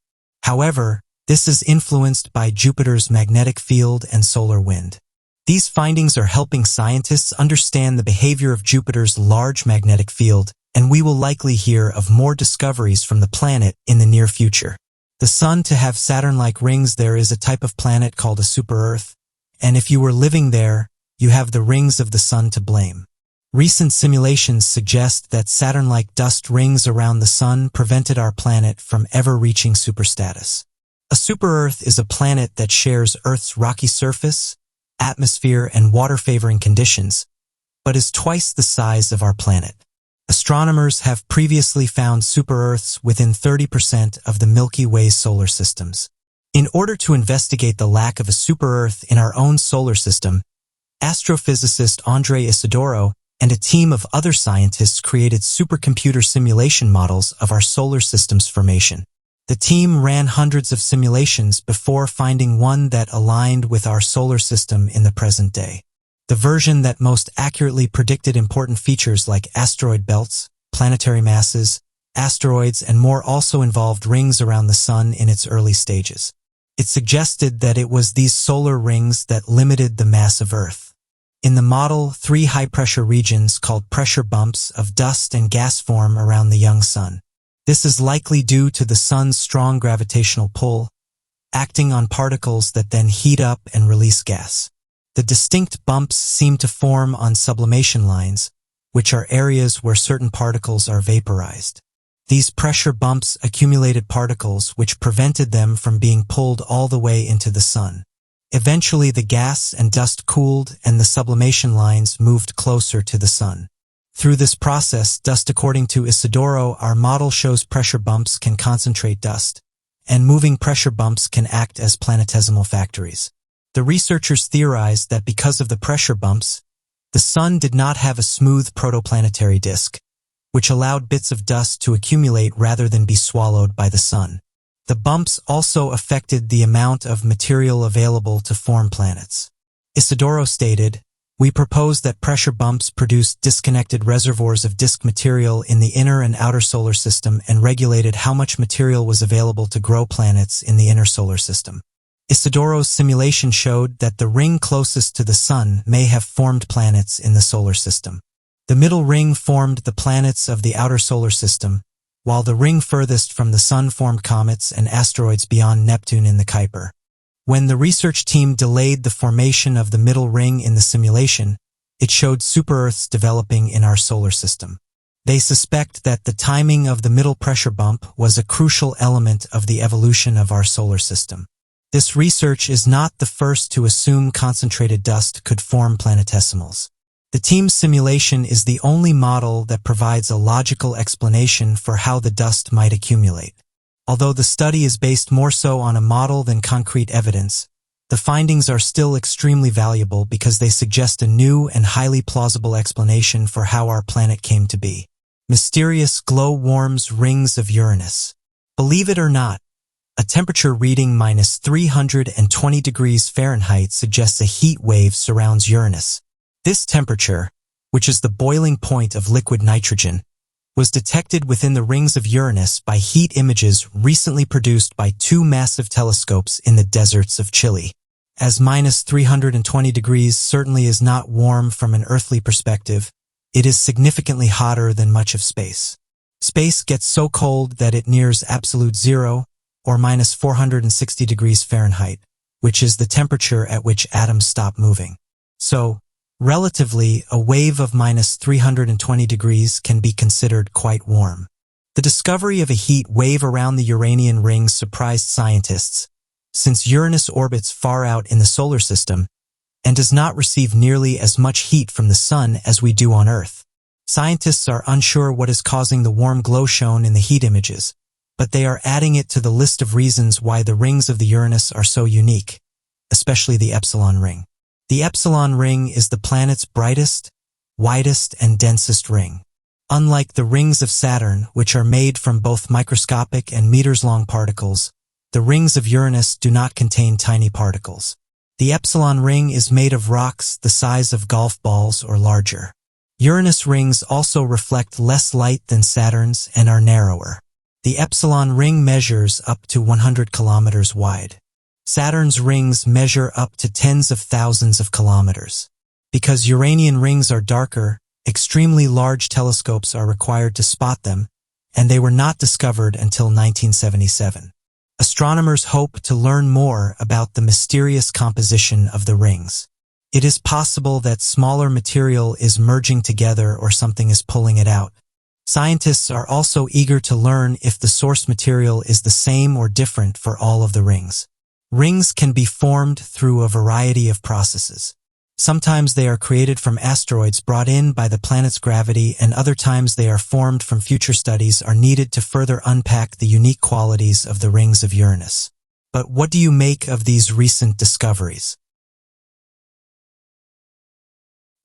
However, this is influenced by Jupiter's magnetic field and solar wind. These findings are helping scientists understand the behavior of Jupiter's large magnetic field, and we will likely hear of more discoveries from the planet in the near future. The Sun to have Saturn-like rings, there is a type of planet called a super-Earth, and if you were living there, you have the rings of the Sun to blame. Recent simulations suggest that Saturn-like dust rings around the Sun prevented our planet from ever reaching superstatus. A super-Earth is a planet that shares Earth's rocky surface, atmosphere, and water-favoring conditions, but is twice the size of our planet. Astronomers have previously found super-Earths within 30% of the Milky Way's solar systems. In order to investigate the lack of a super-Earth in our own solar system, astrophysicist Andre Isidoro and a team of other scientists created supercomputer simulation models of our solar system's formation. The team ran hundreds of simulations before finding one that aligned with our solar system in the present day. The version that most accurately predicted important features like asteroid belts, planetary masses, asteroids, and more also involved rings around the Sun in its early stages. It suggested that it was these solar rings that limited the mass of Earth. In the model, 3 high-pressure regions called pressure bumps of dust and gas form around the young Sun. This is likely due to the Sun's strong gravitational pull, acting on particles that then heat up and release gas. The distinct bumps seem to form on sublimation lines, which are areas where certain particles are vaporized. These pressure bumps accumulated particles which prevented them from being pulled all the way into the Sun. Eventually, the gas and dust cooled and the sublimation lines moved closer to the Sun. Through this process, dust, according to Isidoro, our model shows pressure bumps can concentrate dust, and moving pressure bumps can act as planetesimal factories. The researchers theorized that because of the pressure bumps, the Sun did not have a smooth protoplanetary disk, which allowed bits of dust to accumulate rather than be swallowed by the Sun. The bumps also affected the amount of material available to form planets. Isidoro stated, "We propose that pressure bumps produced disconnected reservoirs of disk material in the inner and outer solar system and regulated how much material was available to grow planets in the inner solar system." Isidoro's simulation showed that the ring closest to the Sun may have formed planets in the solar system. The middle ring formed the planets of the outer solar system, while the ring furthest from the Sun formed comets and asteroids beyond Neptune in the Kuiper. When the research team delayed the formation of the middle ring in the simulation, it showed super-Earths developing in our solar system. They suspect that the timing of the middle pressure bump was a crucial element of the evolution of our solar system. This research is not the first to assume concentrated dust could form planetesimals. The team's simulation is the only model that provides a logical explanation for how the dust might accumulate. Although the study is based more so on a model than concrete evidence, the findings are still extremely valuable because they suggest a new and highly plausible explanation for how our planet came to be. Mysterious glow-worms rings of Uranus. Believe it or not, a temperature reading -320 degrees Fahrenheit suggests a heat wave surrounds Uranus. This temperature, which is the boiling point of liquid nitrogen, was detected within the rings of Uranus by heat images recently produced by 2 massive telescopes in the deserts of Chile. As -320 degrees certainly is not warm from an earthly perspective, it is significantly hotter than much of space. Space gets so cold that it nears absolute zero, or -460 degrees Fahrenheit, which is the temperature at which atoms stop moving. So, relatively, a wave of -320 degrees can be considered quite warm. The discovery of a heat wave around the Uranian ring surprised scientists, since Uranus orbits far out in the solar system and does not receive nearly as much heat from the Sun as we do on Earth. Scientists are unsure what is causing the warm glow shown in the heat images, but they are adding it to the list of reasons why the rings of the Uranus are so unique, especially the Epsilon ring. The Epsilon ring is the planet's brightest, widest, and densest ring. Unlike the rings of Saturn, which are made from both microscopic and meters-long particles, the rings of Uranus do not contain tiny particles. The Epsilon ring is made of rocks the size of golf balls or larger. Uranus rings also reflect less light than Saturn's and are narrower. The Epsilon ring measures up to 100 kilometers wide. Saturn's rings measure up to tens of thousands of kilometers. Because Uranian rings are darker, extremely large telescopes are required to spot them, and they were not discovered until 1977. Astronomers hope to learn more about the mysterious composition of the rings. It is possible that smaller material is merging together or something is pulling it out. Scientists are also eager to learn if the source material is the same or different for all of the rings. Rings can be formed through a variety of processes. Sometimes they are created from asteroids brought in by the planet's gravity, and other times they are formed from future studies are needed to further unpack the unique qualities of the rings of Uranus. But what do you make of these recent discoveries?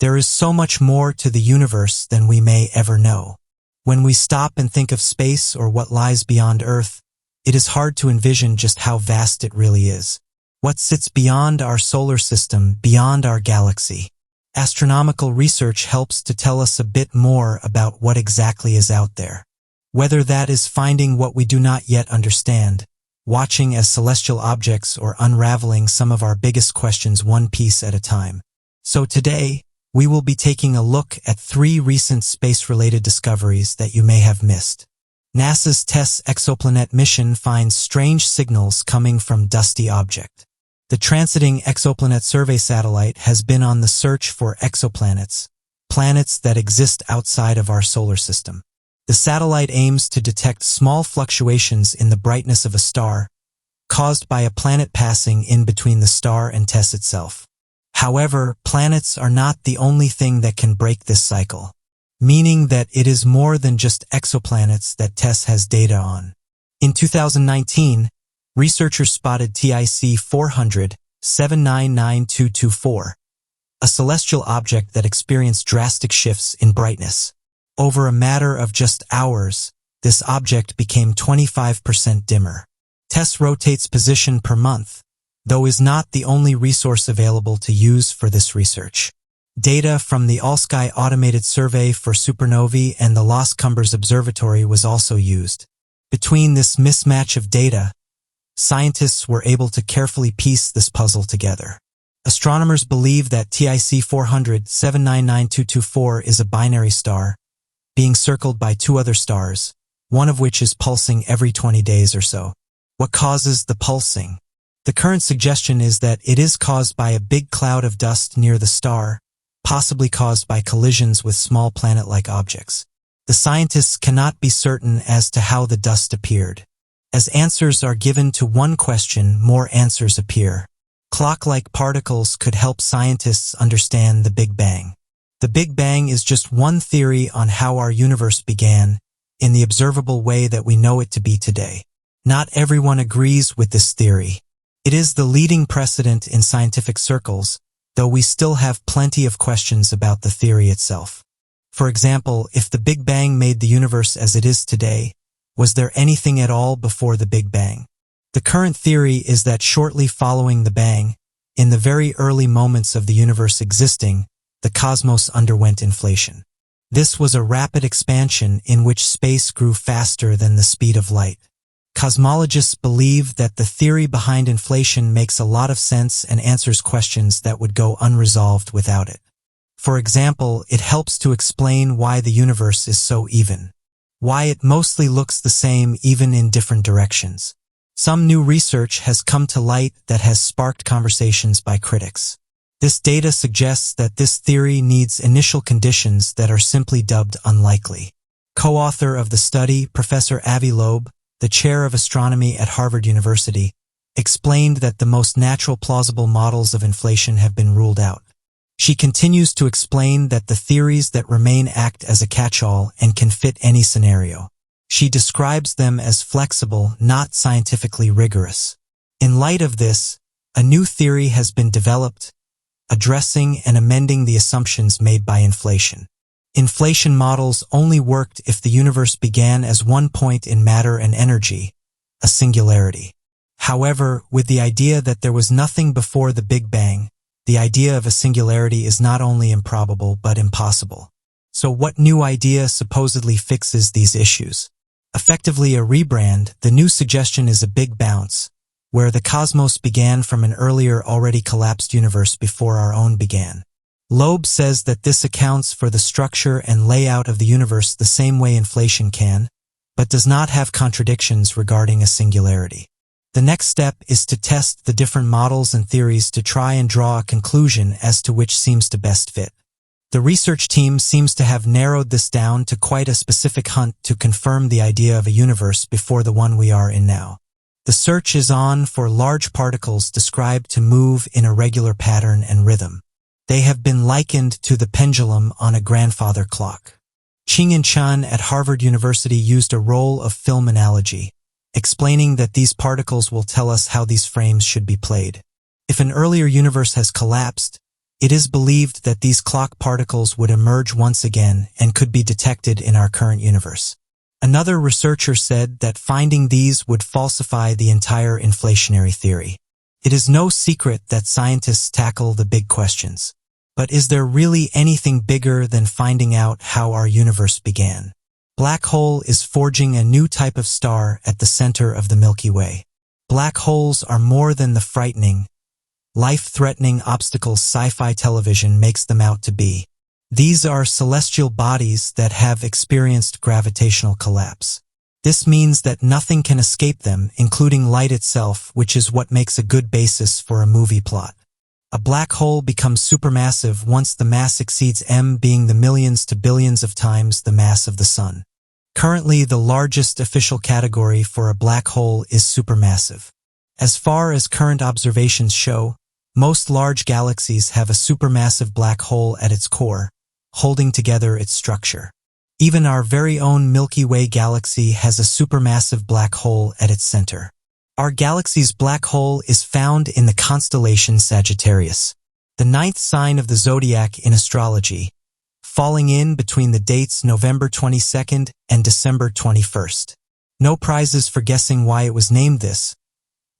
There is so much more to the universe than we may ever know. When we stop and think of space or what lies beyond Earth, it is hard to envision just how vast it really is. What sits beyond our solar system, beyond our galaxy? Astronomical research helps to tell us a bit more about what exactly is out there. Whether that is finding what we do not yet understand, watching as celestial objects, or unraveling some of our biggest questions one piece at a time. So today, we will be taking a look at 3 recent space-related discoveries that you may have missed. NASA's TESS exoplanet mission finds strange signals coming from dusty object. The Transiting Exoplanet Survey satellite has been on the search for exoplanets, planets that exist outside of our solar system. The satellite aims to detect small fluctuations in the brightness of a star, caused by a planet passing in between the star and TESS itself. However, planets are not the only thing that can break this cycle, meaning that it is more than just exoplanets that TESS has data on. In 2019, researchers spotted TIC 400 799224, a celestial object that experienced drastic shifts in brightness. Over a matter of just hours, this object became 25% dimmer. TESS rotates position per month, though is not the only resource available to use for this research. Data from the All-Sky Automated Survey for Supernovae and the Las Cumbres Observatory was also used. Between this mismatch of data, scientists were able to carefully piece this puzzle together. Astronomers believe that TIC 400 799224 is a binary star, being circled by 2 other stars, one of which is pulsing every 20 days or so. What causes the pulsing? The current suggestion is that it is caused by a big cloud of dust near the star, possibly caused by collisions with small planet-like objects. The scientists cannot be certain as to how the dust appeared. As answers are given to one question, more answers appear. Clock-like particles could help scientists understand the Big Bang. The Big Bang is just one theory on how our universe began, in the observable way that we know it to be today. Not everyone agrees with this theory. It is the leading precedent in scientific circles, though we still have plenty of questions about the theory itself. For example, if the Big Bang made the universe as it is today, was there anything at all before the Big Bang? The current theory is that shortly following the Bang, in the very early moments of the universe existing, the cosmos underwent inflation. This was a rapid expansion in which space grew faster than the speed of light. Cosmologists believe that the theory behind inflation makes a lot of sense and answers questions that would go unresolved without it. For example, it helps to explain why the universe is so even, why it mostly looks the same even in different directions. Some new research has come to light that has sparked conversations by critics. This data suggests that this theory needs initial conditions that are simply dubbed unlikely. Co-author of the study, Professor Avi Loeb, the chair of astronomy at Harvard University, explained that the most natural plausible models of inflation have been ruled out. She continues to explain that the theories that remain act as a catch-all and can fit any scenario. She describes them as flexible, not scientifically rigorous. In light of this, a new theory has been developed, addressing and amending the assumptions made by inflation. Inflation models only worked if the universe began as one point in matter and energy, a singularity. However, with the idea that there was nothing before the Big Bang, the idea of a singularity is not only improbable but impossible. So what new idea supposedly fixes these issues? Effectively a rebrand, the new suggestion is a big bounce, where the cosmos began from an earlier already collapsed universe before our own began. Loeb says that this accounts for the structure and layout of the universe the same way inflation can, but does not have contradictions regarding a singularity. The next step is to test the different models and theories to try and draw a conclusion as to which seems to best fit. The research team seems to have narrowed this down to quite a specific hunt to confirm the idea of a universe before the one we are in now. The search is on for large particles described to move in a regular pattern and rhythm. They have been likened to the pendulum on a grandfather clock. Qing Chan at Harvard University used a roll of film analogy, explaining that these particles will tell us how these frames should be played. If an earlier universe has collapsed, it is believed that these clock particles would emerge once again and could be detected in our current universe. Another researcher said that finding these would falsify the entire inflationary theory. It is no secret that scientists tackle the big questions. But is there really anything bigger than finding out how our universe began? Black hole is forging a new type of star at the center of the Milky Way. Black holes are more than the frightening, life-threatening obstacles sci-fi television makes them out to be. These are celestial bodies that have experienced gravitational collapse. This means that nothing can escape them, including light itself, which is what makes a good basis for a movie plot. A black hole becomes supermassive once the mass exceeds m, being the millions to billions of times the mass of the Sun. Currently, the largest official category for a black hole is supermassive. As far as current observations show, most large galaxies have a supermassive black hole at its core, holding together its structure. Even our very own Milky Way galaxy has a supermassive black hole at its center. Our galaxy's black hole is found in the constellation Sagittarius, the ninth sign of the zodiac in astrology, falling in between the dates November 22nd and December 21st. No prizes for guessing why it was named this,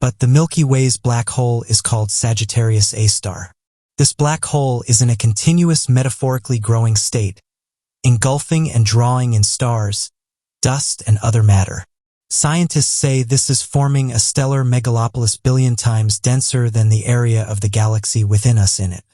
but the Milky Way's black hole is called Sagittarius A star. This black hole is in a continuous metaphorically growing state, engulfing and drawing in stars, dust, and other matter. Scientists say this is forming a stellar megalopolis billion times denser than the area of the galaxy within us in it.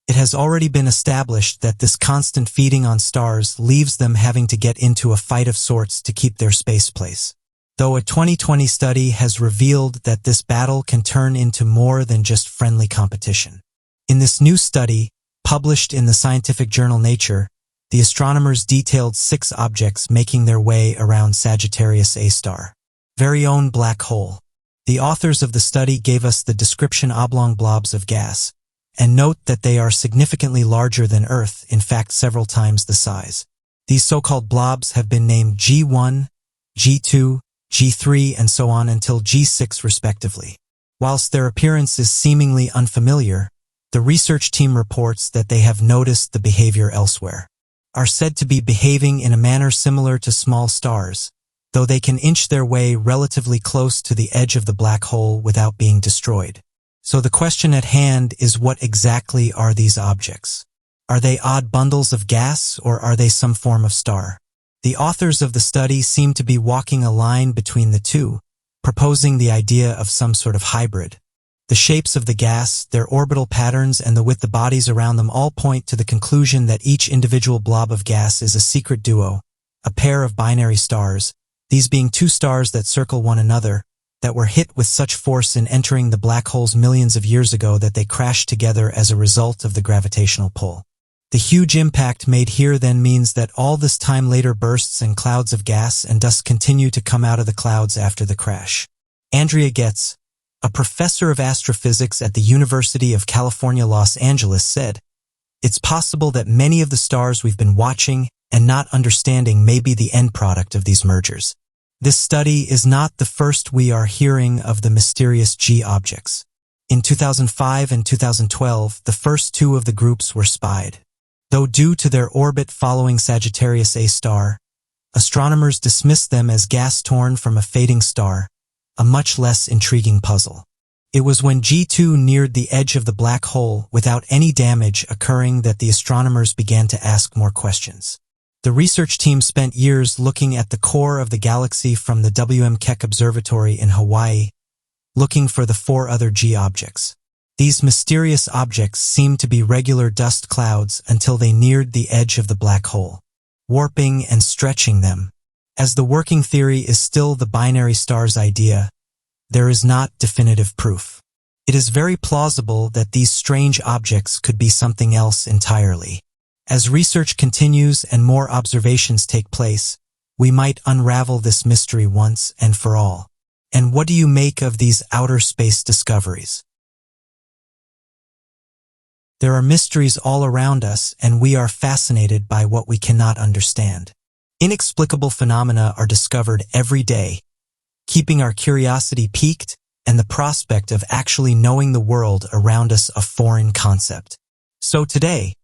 It has already been established that this constant feeding on stars leaves them having to get into a fight of sorts to keep their space place. Though a 2020 study has revealed that this battle can turn into more than just friendly competition. In this new study, published in the scientific journal Nature, the astronomers detailed 6 objects making their way around Sagittarius A star. Very own black hole. The authors of the study gave us the description: oblong blobs of gas, and note that they are significantly larger than Earth, in fact several times the size. These so-called blobs have been named G1, G2, G3, and so on until G6 respectively. Whilst their appearance is seemingly unfamiliar, the research team reports that they have noticed the behavior elsewhere. Are said to be behaving in a manner similar to small stars, though they can inch their way relatively close to the edge of the black hole without being destroyed. So the question at hand is, what exactly are these objects? Are they odd bundles of gas, or are they some form of star? The authors of the study seem to be walking a line between the two, proposing the idea of some sort of hybrid. The shapes of the gas, their orbital patterns, and the width of bodies around them all point to the conclusion that each individual blob of gas is a secret duo, a pair of binary stars, these being 2 stars that circle one another, that were hit with such force in entering the black holes millions of years ago that they crashed together as a result of the gravitational pull. The huge impact made here then means that all this time later bursts and clouds of gas and dust continue to come out of the clouds after the crash. Andrea Getz, a professor of astrophysics at the University of California, Los Angeles, said, "It's possible that many of the stars we've been watching and not understanding may be the end product of these mergers." This study is not the first we are hearing of the mysterious G objects. In 2005 and 2012, the first 2 of the groups were spied. Though due to their orbit following Sagittarius A star, astronomers dismissed them as gas torn from a fading star, a much less intriguing puzzle. It was when G2 neared the edge of the black hole without any damage occurring that the astronomers began to ask more questions. The research team spent years looking at the core of the galaxy from the W.M. Keck Observatory in Hawaii, looking for the 4 other G objects. These mysterious objects seemed to be regular dust clouds until they neared the edge of the black hole, warping and stretching them. As the working theory is still the binary stars idea, there is not definitive proof. It is very plausible that these strange objects could be something else entirely. As research continues and more observations take place, we might unravel this mystery once and for all. And what do you make of these outer space discoveries? There are mysteries all around us, and we are fascinated by what we cannot understand. Inexplicable phenomena are discovered every day, keeping our curiosity piqued and the prospect of actually knowing the world around us a foreign concept. So today,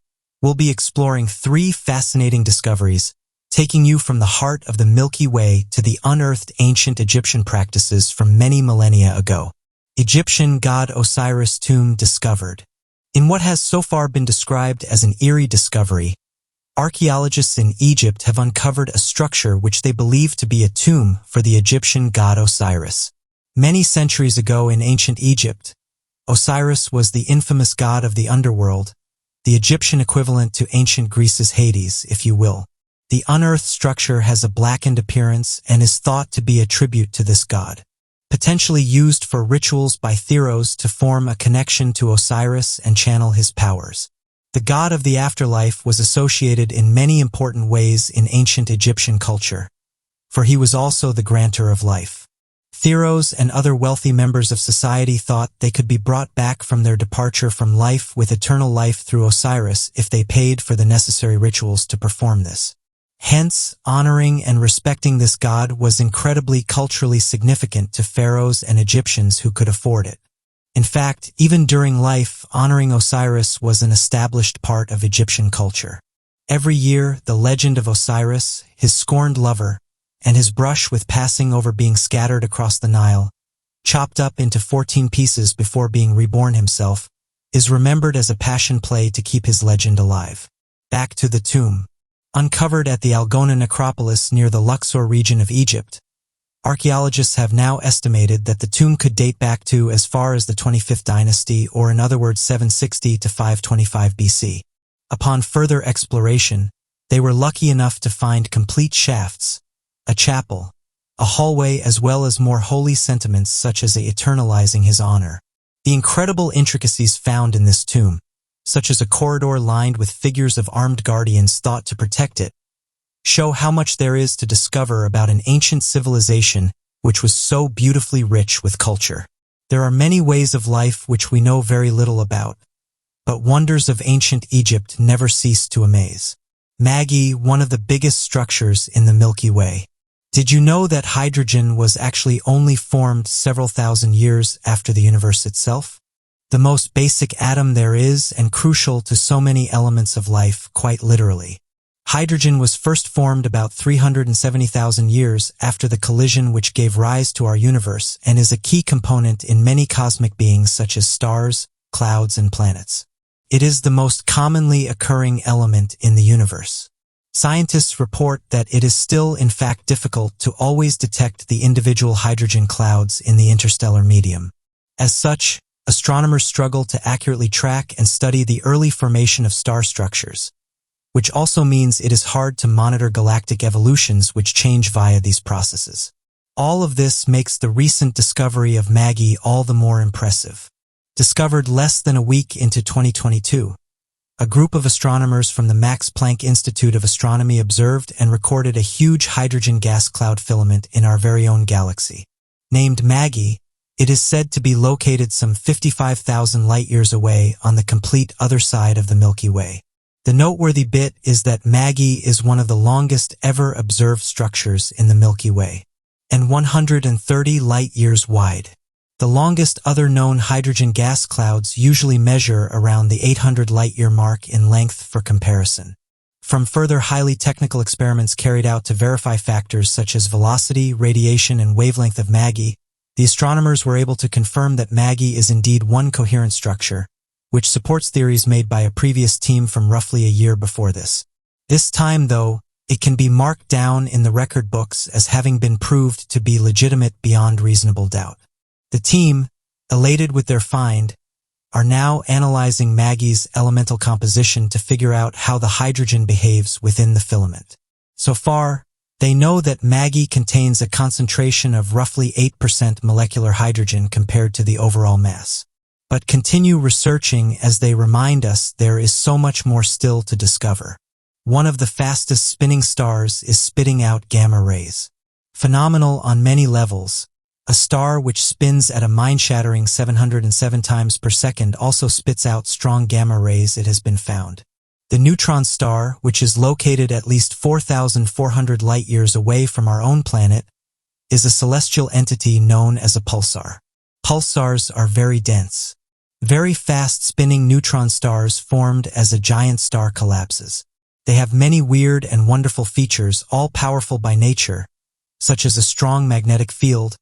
we'll be exploring 3 fascinating discoveries taking you from the heart of the Milky Way to the unearthed ancient Egyptian practices from many millennia ago. Egyptian god Osiris tomb discovered. In what has so far been described as an eerie discovery, archaeologists in Egypt have uncovered a structure which they believe to be a tomb for the Egyptian god Osiris. Many centuries ago in ancient Egypt, Osiris was the infamous god of the underworld, the Egyptian equivalent to ancient Greece's Hades, if you will. The unearthed structure has a blackened appearance and is thought to be a tribute to this god, potentially used for rituals by pharaohs to form a connection to Osiris and channel his powers. The god of the afterlife was associated in many important ways in ancient Egyptian culture, for he was also the grantor of life. Pharaohs and other wealthy members of society thought they could be brought back from their departure from life with eternal life through Osiris if they paid for the necessary rituals to perform this. Hence, honoring and respecting this god was incredibly culturally significant to pharaohs and Egyptians who could afford it. In fact, even during life, honoring Osiris was an established part of Egyptian culture. Every year, the legend of Osiris, his scorned lover, and his brush with passing over being scattered across the Nile, chopped up into 14 pieces before being reborn himself, is remembered as a passion play to keep his legend alive. Back to the tomb. Uncovered at the Algona necropolis near the Luxor region of Egypt, archaeologists have now estimated that the tomb could date back to as far as the 25th dynasty, or in other words 760 to 525 BC. Upon further exploration, they were lucky enough to find complete shafts, a chapel, a hallway, as well as more holy sentiments such as eternalizing his honor. The incredible intricacies found in this tomb, such as a corridor lined with figures of armed guardians thought to protect it, show how much there is to discover about an ancient civilization which was so beautifully rich with culture. There are many ways of life which we know very little about, but wonders of ancient Egypt never cease to amaze. Magi, one of the biggest structures in the Milky Way. Did you know that hydrogen was actually only formed several thousand years after the universe itself? The most basic atom there is and crucial to so many elements of life, quite literally. Hydrogen was first formed about 370,000 years after the collision which gave rise to our universe and is a key component in many cosmic beings such as stars, clouds, and planets. It is the most commonly occurring element in the universe. Scientists report that it is still in fact difficult to always detect the individual hydrogen clouds in the interstellar medium. As such, astronomers struggle to accurately track and study the early formation of star structures, which also means it is hard to monitor galactic evolutions which change via these processes. All of this makes the recent discovery of Magi all the more impressive. Discovered less than a week into 2022, a group of astronomers from the Max Planck Institute of Astronomy observed and recorded a huge hydrogen gas cloud filament in our very own galaxy. Named Magi, it is said to be located some 55,000 light-years away on the complete other side of the Milky Way. The noteworthy bit is that Magi is one of the longest ever observed structures in the Milky Way, and 130 light-years wide. The longest other known hydrogen gas clouds usually measure around the 800 light-year mark in length for comparison. From further highly technical experiments carried out to verify factors such as velocity, radiation, and wavelength of Magi, the astronomers were able to confirm that Magi is indeed one coherent structure, which supports theories made by a previous team from roughly a year before this. This time, though, it can be marked down in the record books as having been proved to be legitimate beyond reasonable doubt. The team, elated with their find, are now analyzing Magi's elemental composition to figure out how the hydrogen behaves within the filament. So far, they know that Magi contains a concentration of roughly 8% molecular hydrogen compared to the overall mass. But continue researching as they remind us there is so much more still to discover. One of the fastest spinning stars is spitting out gamma rays. Phenomenal on many levels, a star which spins at a mind-shattering 707 times per second also spits out strong gamma rays, it has been found. The neutron star, which is located at least 4,400 light-years away from our own planet, is a celestial entity known as a pulsar. Pulsars are very dense. Very fast-spinning neutron stars formed as a giant star collapses. They have many weird and wonderful features, all powerful by nature, such as a strong magnetic field,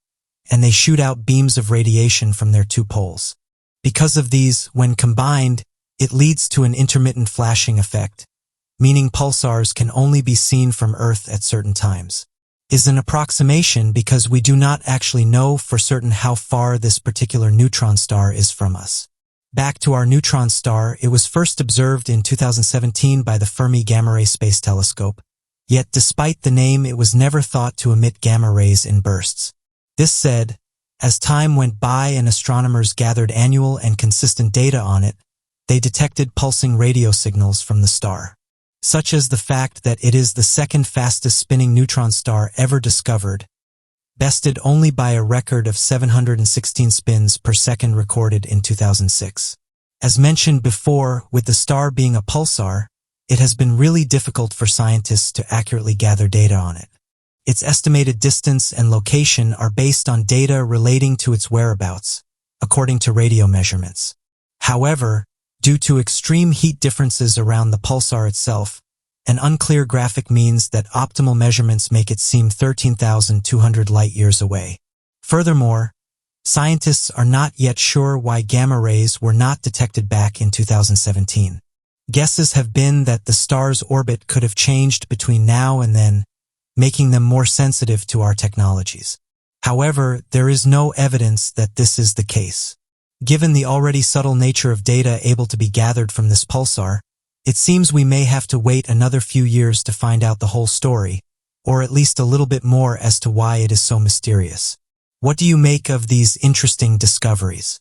and they shoot out beams of radiation from their two poles. Because of these, when combined, it leads to an intermittent flashing effect, meaning pulsars can only be seen from Earth at certain times. Is an approximation because we do not actually know for certain how far this particular neutron star is from us. Back to our neutron star, it was first observed in 2017 by the Fermi Gamma Ray Space Telescope, yet despite the name it was never thought to emit gamma rays in bursts. This said, as time went by and astronomers gathered annual and consistent data on it, they detected pulsing radio signals from the star, such as the fact that it is the second fastest spinning neutron star ever discovered, bested only by a record of 716 spins per second recorded in 2006. As mentioned before, with the star being a pulsar, it has been really difficult for scientists to accurately gather data on it. Its estimated distance and location are based on data relating to its whereabouts, according to radio measurements. However, due to extreme heat differences around the pulsar itself, an unclear graphic means that optimal measurements make it seem 13,200 light-years away. Furthermore, scientists are not yet sure why gamma rays were not detected back in 2017. Guesses have been that the star's orbit could have changed between now and then, making them more sensitive to our technologies. However, there is no evidence that this is the case. Given the already subtle nature of data able to be gathered from this pulsar, it seems we may have to wait another few years to find out the whole story, or at least a little bit more as to why it is so mysterious. What do you make of these interesting discoveries?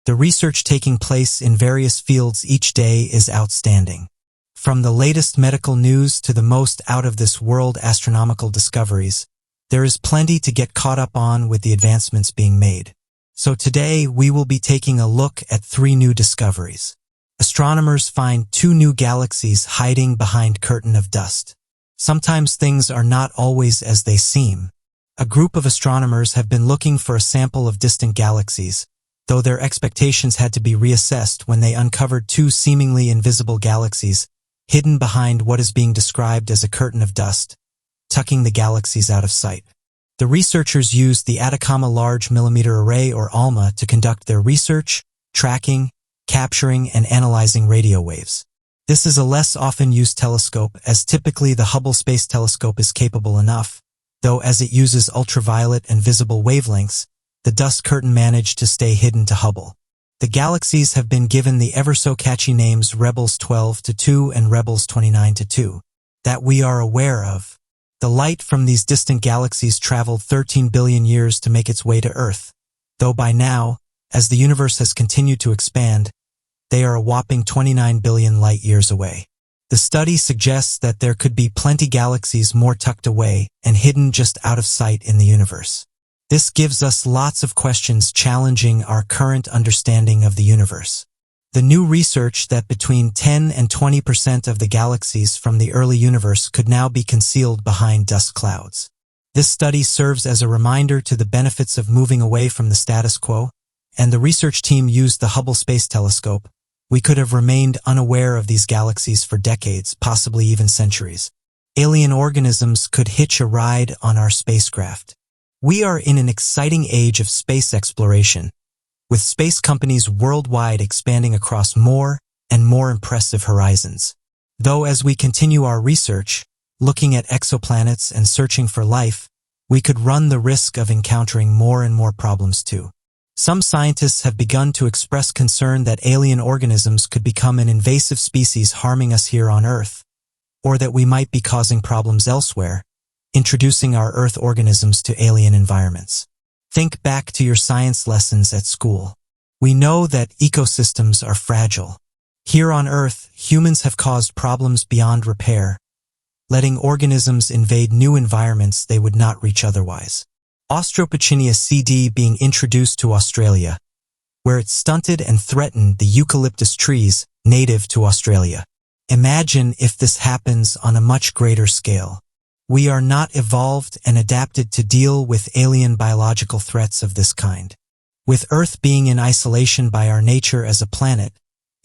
The research taking place in various fields each day is outstanding. From the latest medical news to the most out-of-this-world astronomical discoveries, there is plenty to get caught up on with the advancements being made. So today we will be taking a look at 3 new discoveries. Astronomers find 2 new galaxies hiding behind curtain of dust. Sometimes things are not always as they seem. A group of astronomers have been looking for a sample of distant galaxies, though their expectations had to be reassessed when they uncovered 2 seemingly invisible galaxies hidden behind what is being described as a curtain of dust, tucking the galaxies out of sight. The researchers used the Atacama Large Millimeter Array, or ALMA, to conduct their research, tracking, capturing, and analyzing radio waves. This is a less often used telescope, as typically the Hubble Space Telescope is capable enough, though as it uses ultraviolet and visible wavelengths, the dust curtain managed to stay hidden to Hubble. The galaxies have been given the ever-so-catchy names Rebels 12-2 and Rebels 29-2, that we are aware of. The light from these distant galaxies traveled 13 billion years to make its way to Earth, though by now, as the universe has continued to expand, they are a whopping 29 billion light-years away. The study suggests that there could be plenty galaxies more tucked away and hidden just out of sight in the universe. This gives us lots of questions challenging our current understanding of the universe. The new research that between 10 and 20% of the galaxies from the early universe could now be concealed behind dust clouds. This study serves as a reminder to the benefits of moving away from the status quo, and the research team used the Hubble Space Telescope. We could have remained unaware of these galaxies for decades, possibly even centuries. Alien organisms could hitch a ride on our spacecraft. We are in an exciting age of space exploration, with space companies worldwide expanding across more and more impressive horizons. Though as we continue our research, looking at exoplanets and searching for life, we could run the risk of encountering more and more problems too. Some scientists have begun to express concern that alien organisms could become an invasive species harming us here on Earth, or that we might be causing problems elsewhere, introducing our Earth organisms to alien environments. Think back to your science lessons at school. We know that ecosystems are fragile. Here on Earth, humans have caused problems beyond repair, letting organisms invade new environments they would not reach otherwise. Australopithecina CD being introduced to Australia, where it stunted and threatened the eucalyptus trees native to Australia. Imagine if this happens on a much greater scale. We are not evolved and adapted to deal with alien biological threats of this kind. With Earth being in isolation by our nature as a planet,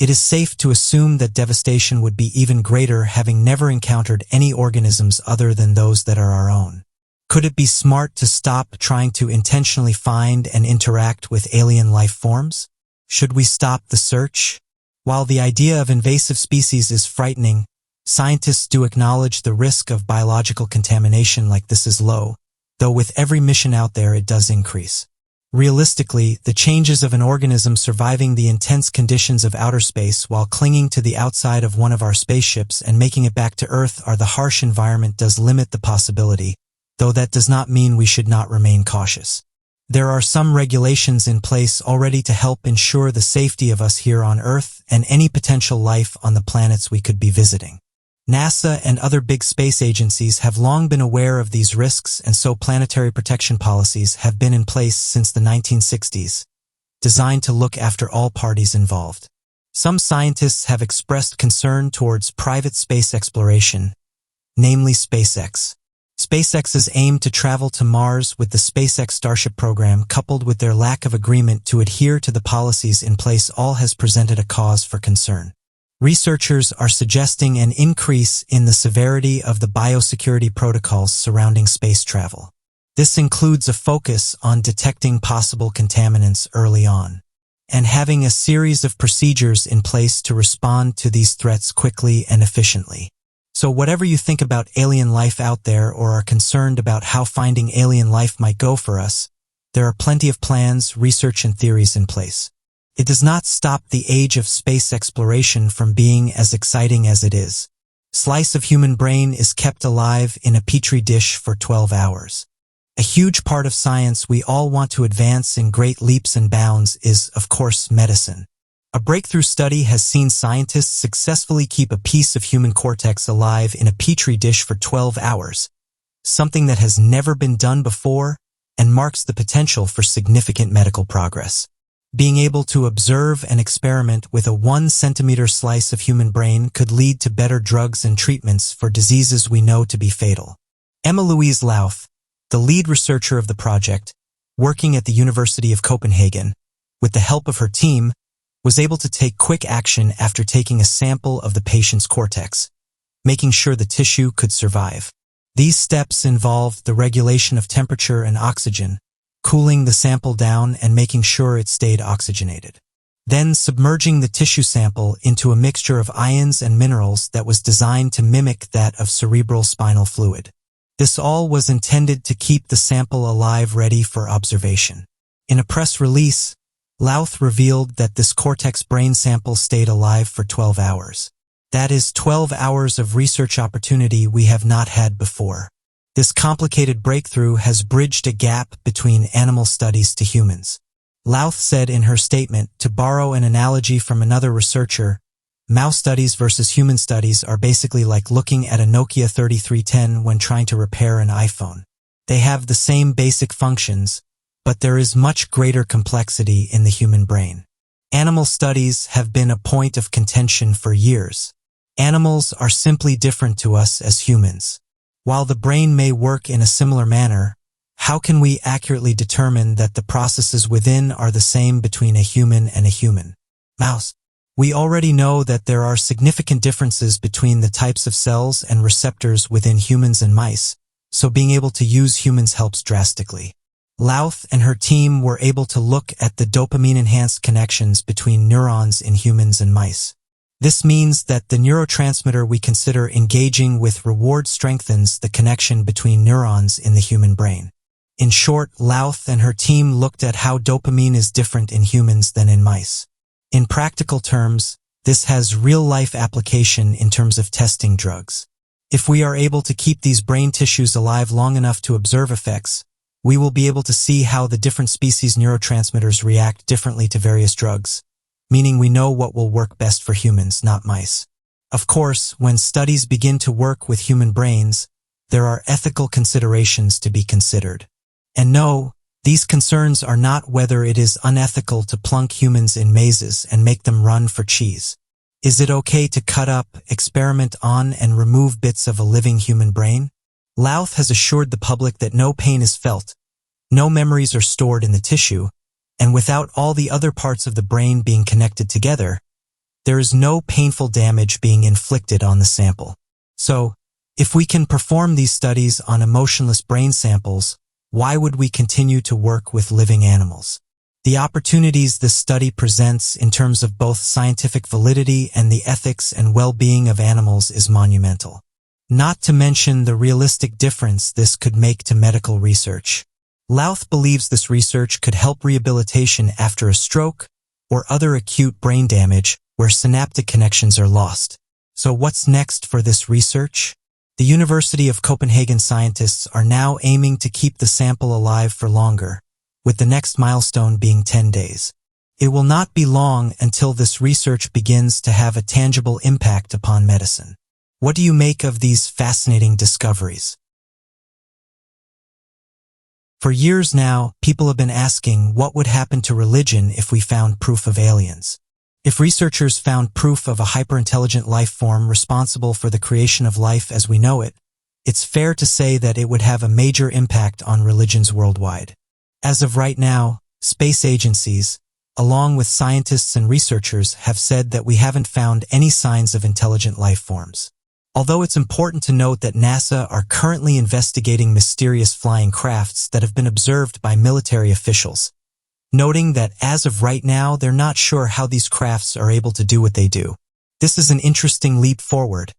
It is safe to assume that devastation would be even greater having never encountered any organisms other than those that are our own. Could it be smart to stop trying to intentionally find and interact with alien life forms? Should we stop the search? While the idea of invasive species is frightening, scientists do acknowledge the risk of biological contamination like this is low, though with every mission out there it does increase. Realistically, the changes of an organism surviving the intense conditions of outer space while clinging to the outside of one of our spaceships and making it back to Earth are the harsh environment does limit the possibility, though that does not mean we should not remain cautious. There are some regulations in place already to help ensure the safety of us here on Earth and any potential life on the planets we could be visiting. NASA and other big space agencies have long been aware of these risks, and so planetary protection policies have been in place since the 1960s, designed to look after all parties involved. Some scientists have expressed concern towards private space exploration, namely SpaceX. SpaceX's aim to travel to Mars with the SpaceX Starship program, coupled with their lack of agreement to adhere to the policies in place, all has presented a cause for concern. Researchers are suggesting an increase in the severity of the biosecurity protocols surrounding space travel. This includes a focus on detecting possible contaminants early on, and having a series of procedures in place to respond to these threats quickly and efficiently. So whatever you think about alien life out there or are concerned about how finding alien life might go for us, there are plenty of plans, research, and theories in place. It does not stop the age of space exploration from being as exciting as it is. Slice of human brain is kept alive in a petri dish for 12 hours. A huge part of science we all want to advance in great leaps and bounds is, of course, medicine. A breakthrough study has seen scientists successfully keep a piece of human cortex alive in a petri dish for 12 hours, something that has never been done before and marks the potential for significant medical progress. Being able to observe and experiment with a 1 centimeter slice of human brain could lead to better drugs and treatments for diseases we know to be fatal. Emma Louise Louth, the lead researcher of the project, working at the University of Copenhagen, with the help of her team, was able to take quick action after taking a sample of the patient's cortex, making sure the tissue could survive. These steps involved the regulation of temperature and oxygen, cooling the sample down and making sure it stayed oxygenated. Then submerging the tissue sample into a mixture of ions and minerals that was designed to mimic that of cerebral spinal fluid. This all was intended to keep the sample alive, ready for observation. In a press release, Louth revealed that this cortex brain sample stayed alive for 12 hours. That is 12 hours of research opportunity we have not had before. This complicated breakthrough has bridged a gap between animal studies to humans. Louth said in her statement, to borrow an analogy from another researcher, mouse studies versus human studies are basically like looking at a Nokia 3310 when trying to repair an iPhone. They have the same basic functions, but there is much greater complexity in the human brain. Animal studies have been a point of contention for years. Animals are simply different to us as humans. While the brain may work in a similar manner, how can we accurately determine that the processes within are the same between a human and a human mouse? We already know that there are significant differences between the types of cells and receptors within humans and mice, so being able to use humans helps drastically. Louth and her team were able to look at the dopamine-enhanced connections between neurons in humans and mice. This means that the neurotransmitter we consider engaging with reward strengthens the connection between neurons in the human brain. In short, Louth and her team looked at how dopamine is different in humans than in mice. In practical terms, this has real-life application in terms of testing drugs. If we are able to keep these brain tissues alive long enough to observe effects, we will be able to see how the different species' neurotransmitters react differently to various drugs, meaning we know what will work best for humans, not mice. Of course, when studies begin to work with human brains, there are ethical considerations to be considered. And no, these concerns are not whether it is unethical to plunk humans in mazes and make them run for cheese. Is it okay to cut up, experiment on, and remove bits of a living human brain? Louth has assured the public that no pain is felt, no memories are stored in the tissue, and without all the other parts of the brain being connected together, There is no painful damage being inflicted on the sample. So, if we can perform these studies on emotionless brain samples, why would we continue to work with living animals? The opportunities this study presents in terms of both scientific validity and the ethics and well-being of animals is monumental. Not to mention the realistic difference this could make to medical research. Louth believes this research could help rehabilitation after a stroke or other acute brain damage where synaptic connections are lost. So what's next for this research? The University of Copenhagen scientists are now aiming to keep the sample alive for longer, with the next milestone being 10 days. It will not be long until this research begins to have a tangible impact upon medicine. What do you make of these fascinating discoveries? For years now, people have been asking what would happen to religion if we found proof of aliens. If researchers found proof of a hyper-intelligent life form responsible for the creation of life as we know it, it's fair to say that it would have a major impact on religions worldwide. As of right now, space agencies, along with scientists and researchers, have said that we haven't found any signs of intelligent life forms. Although it's important to note that NASA are currently investigating mysterious flying crafts that have been observed by military officials, noting that as of right now, they're not sure how these crafts are able to do what they do. This is an interesting leap forward,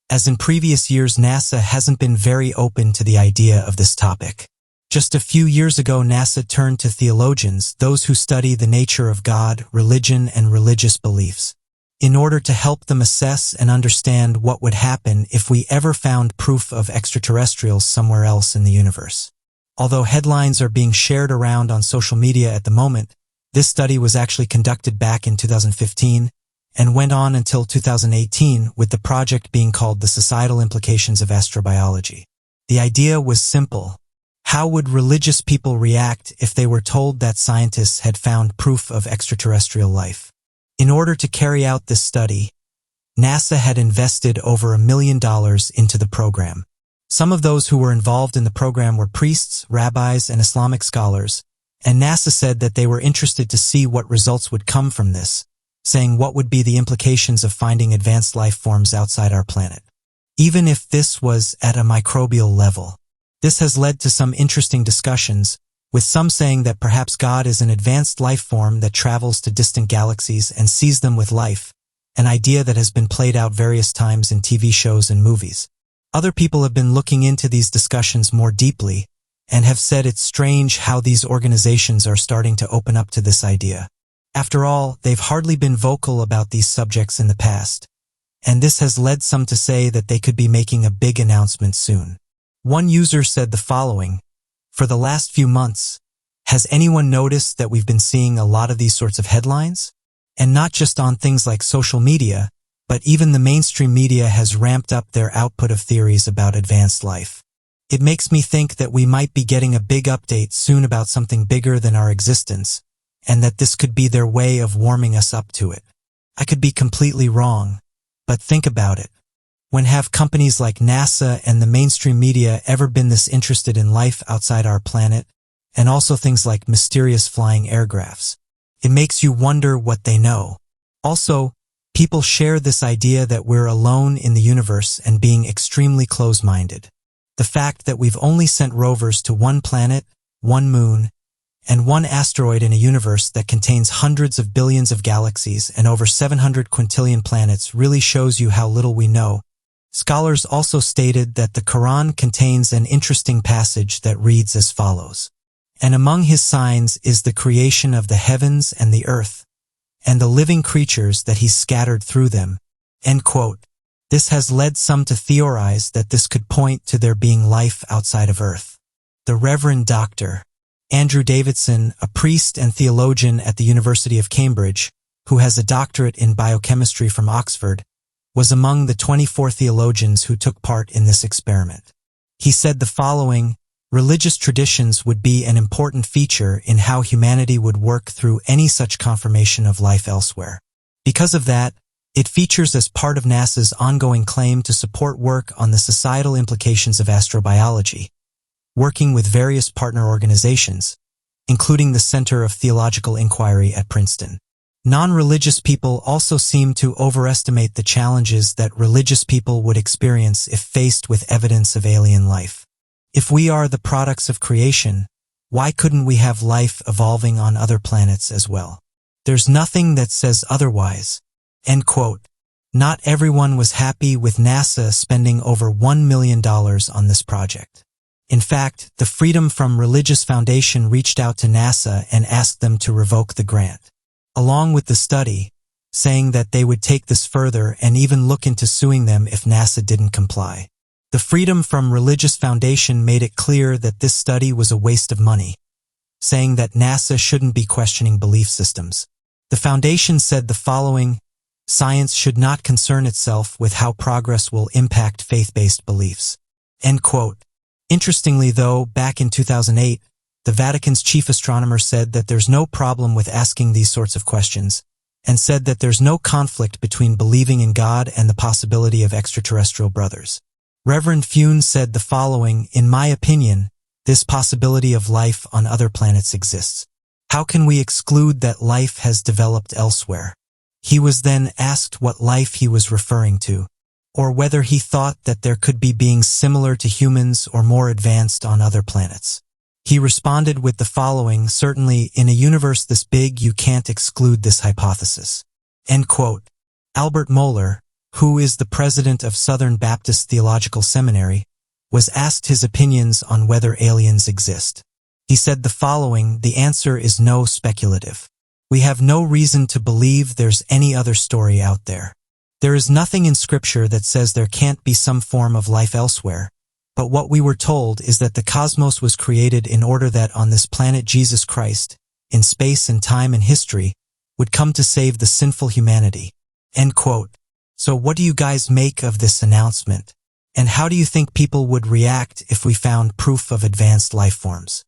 as in previous years NASA hasn't been very open to the idea of this topic. Just a few years ago, NASA turned to theologians, those who study the nature of God, religion, and religious beliefs, in order to help them assess and understand what would happen if we ever found proof of extraterrestrials somewhere else in the universe. Although headlines are being shared around on social media at the moment, this study was actually conducted back in 2015 and went on until 2018, with the project being called The Societal Implications of Astrobiology. The idea was simple. How would religious people react if they were told that scientists had found proof of extraterrestrial life? In order to carry out this study, NASA had invested over $1 million into the program. Some of those who were involved in the program were priests, rabbis, and Islamic scholars, and NASA said that they were interested to see what results would come from this, saying what would be the implications of finding advanced life forms outside our planet, even if this was at a microbial level. This has led to some interesting discussions, with some saying that perhaps God is an advanced life form that travels to distant galaxies and sees them with life, an idea that has been played out various times in TV shows and movies. Other people have been looking into these discussions more deeply and have said it's strange how these organizations are starting to open up to this idea. After all, they've hardly been vocal about these subjects in the past, and this has led some to say that they could be making a big announcement soon. One user said the following: "For the last few months, has anyone noticed that we've been seeing a lot of these sorts of headlines? And not just on things like social media, but even the mainstream media has ramped up their output of theories about advanced life. It makes me think that we might be getting a big update soon about something bigger than our existence, and that this could be their way of warming us up to it. I could be completely wrong, but think about it. When have companies like NASA and the mainstream media ever been this interested in life outside our planet, and also things like mysterious flying aircrafts? It makes you wonder what they know. Also, people share this idea that we're alone in the universe and being extremely close-minded. The fact that we've only sent rovers to one planet, one moon, and one asteroid in a universe that contains hundreds of billions of galaxies and over 700 quintillion planets really shows you how little we know. Scholars also stated that the Quran contains an interesting passage that reads as follows: "And among his signs is the creation of the heavens and the earth, and the living creatures that he scattered through them." End quote. This has led some to theorize that this could point to there being life outside of Earth. The Reverend Dr. Andrew Davidson, a priest and theologian at the University of Cambridge, who has a doctorate in biochemistry from Oxford, was among the 24 theologians who took part in this experiment. He said the following: "Religious traditions would be an important feature in how humanity would work through any such confirmation of life elsewhere. Because of that, it features as part of NASA's ongoing claim to support work on the societal implications of astrobiology, working with various partner organizations, including the Center of Theological Inquiry at Princeton. Non-religious people also seem to overestimate the challenges that religious people would experience if faced with evidence of alien life. If we are the products of creation, why couldn't we have life evolving on other planets as well? There's nothing that says otherwise. End quote. Not everyone was happy with NASA spending over $1 million on this project. In fact, the Freedom from Religious Foundation reached out to NASA and asked them to revoke the grant, along with the study, saying that they would take this further and even look into suing them if NASA didn't comply. The Freedom from Religious Foundation made it clear that this study was a waste of money, saying that NASA shouldn't be questioning belief systems. The foundation said the following: science should not concern itself with how progress will impact faith-based beliefs. End quote. Interestingly though, back in 2008, the Vatican's chief astronomer said that there's no problem with asking these sorts of questions, and said that there's no conflict between believing in God and the possibility of extraterrestrial brothers. Reverend Fune said the following: in my opinion, this possibility of life on other planets exists. How can we exclude that life has developed elsewhere? He was then asked what life he was referring to, or whether he thought that there could be beings similar to humans or more advanced on other planets. He responded with the following: certainly, in a universe this big, you can't exclude this hypothesis. End quote. Albert Mohler, who is the president of Southern Baptist Theological Seminary, was asked his opinions on whether aliens exist. He said the following: the answer is no, speculative. We have no reason to believe there's any other story out there. There is nothing in Scripture that says there can't be some form of life elsewhere, but what we were told is that the cosmos was created in order that on this planet Jesus Christ, in space and time and history, would come to save the sinful humanity. End quote. So what do you guys make of this announcement? And how do you think people would react if we found proof of advanced life forms?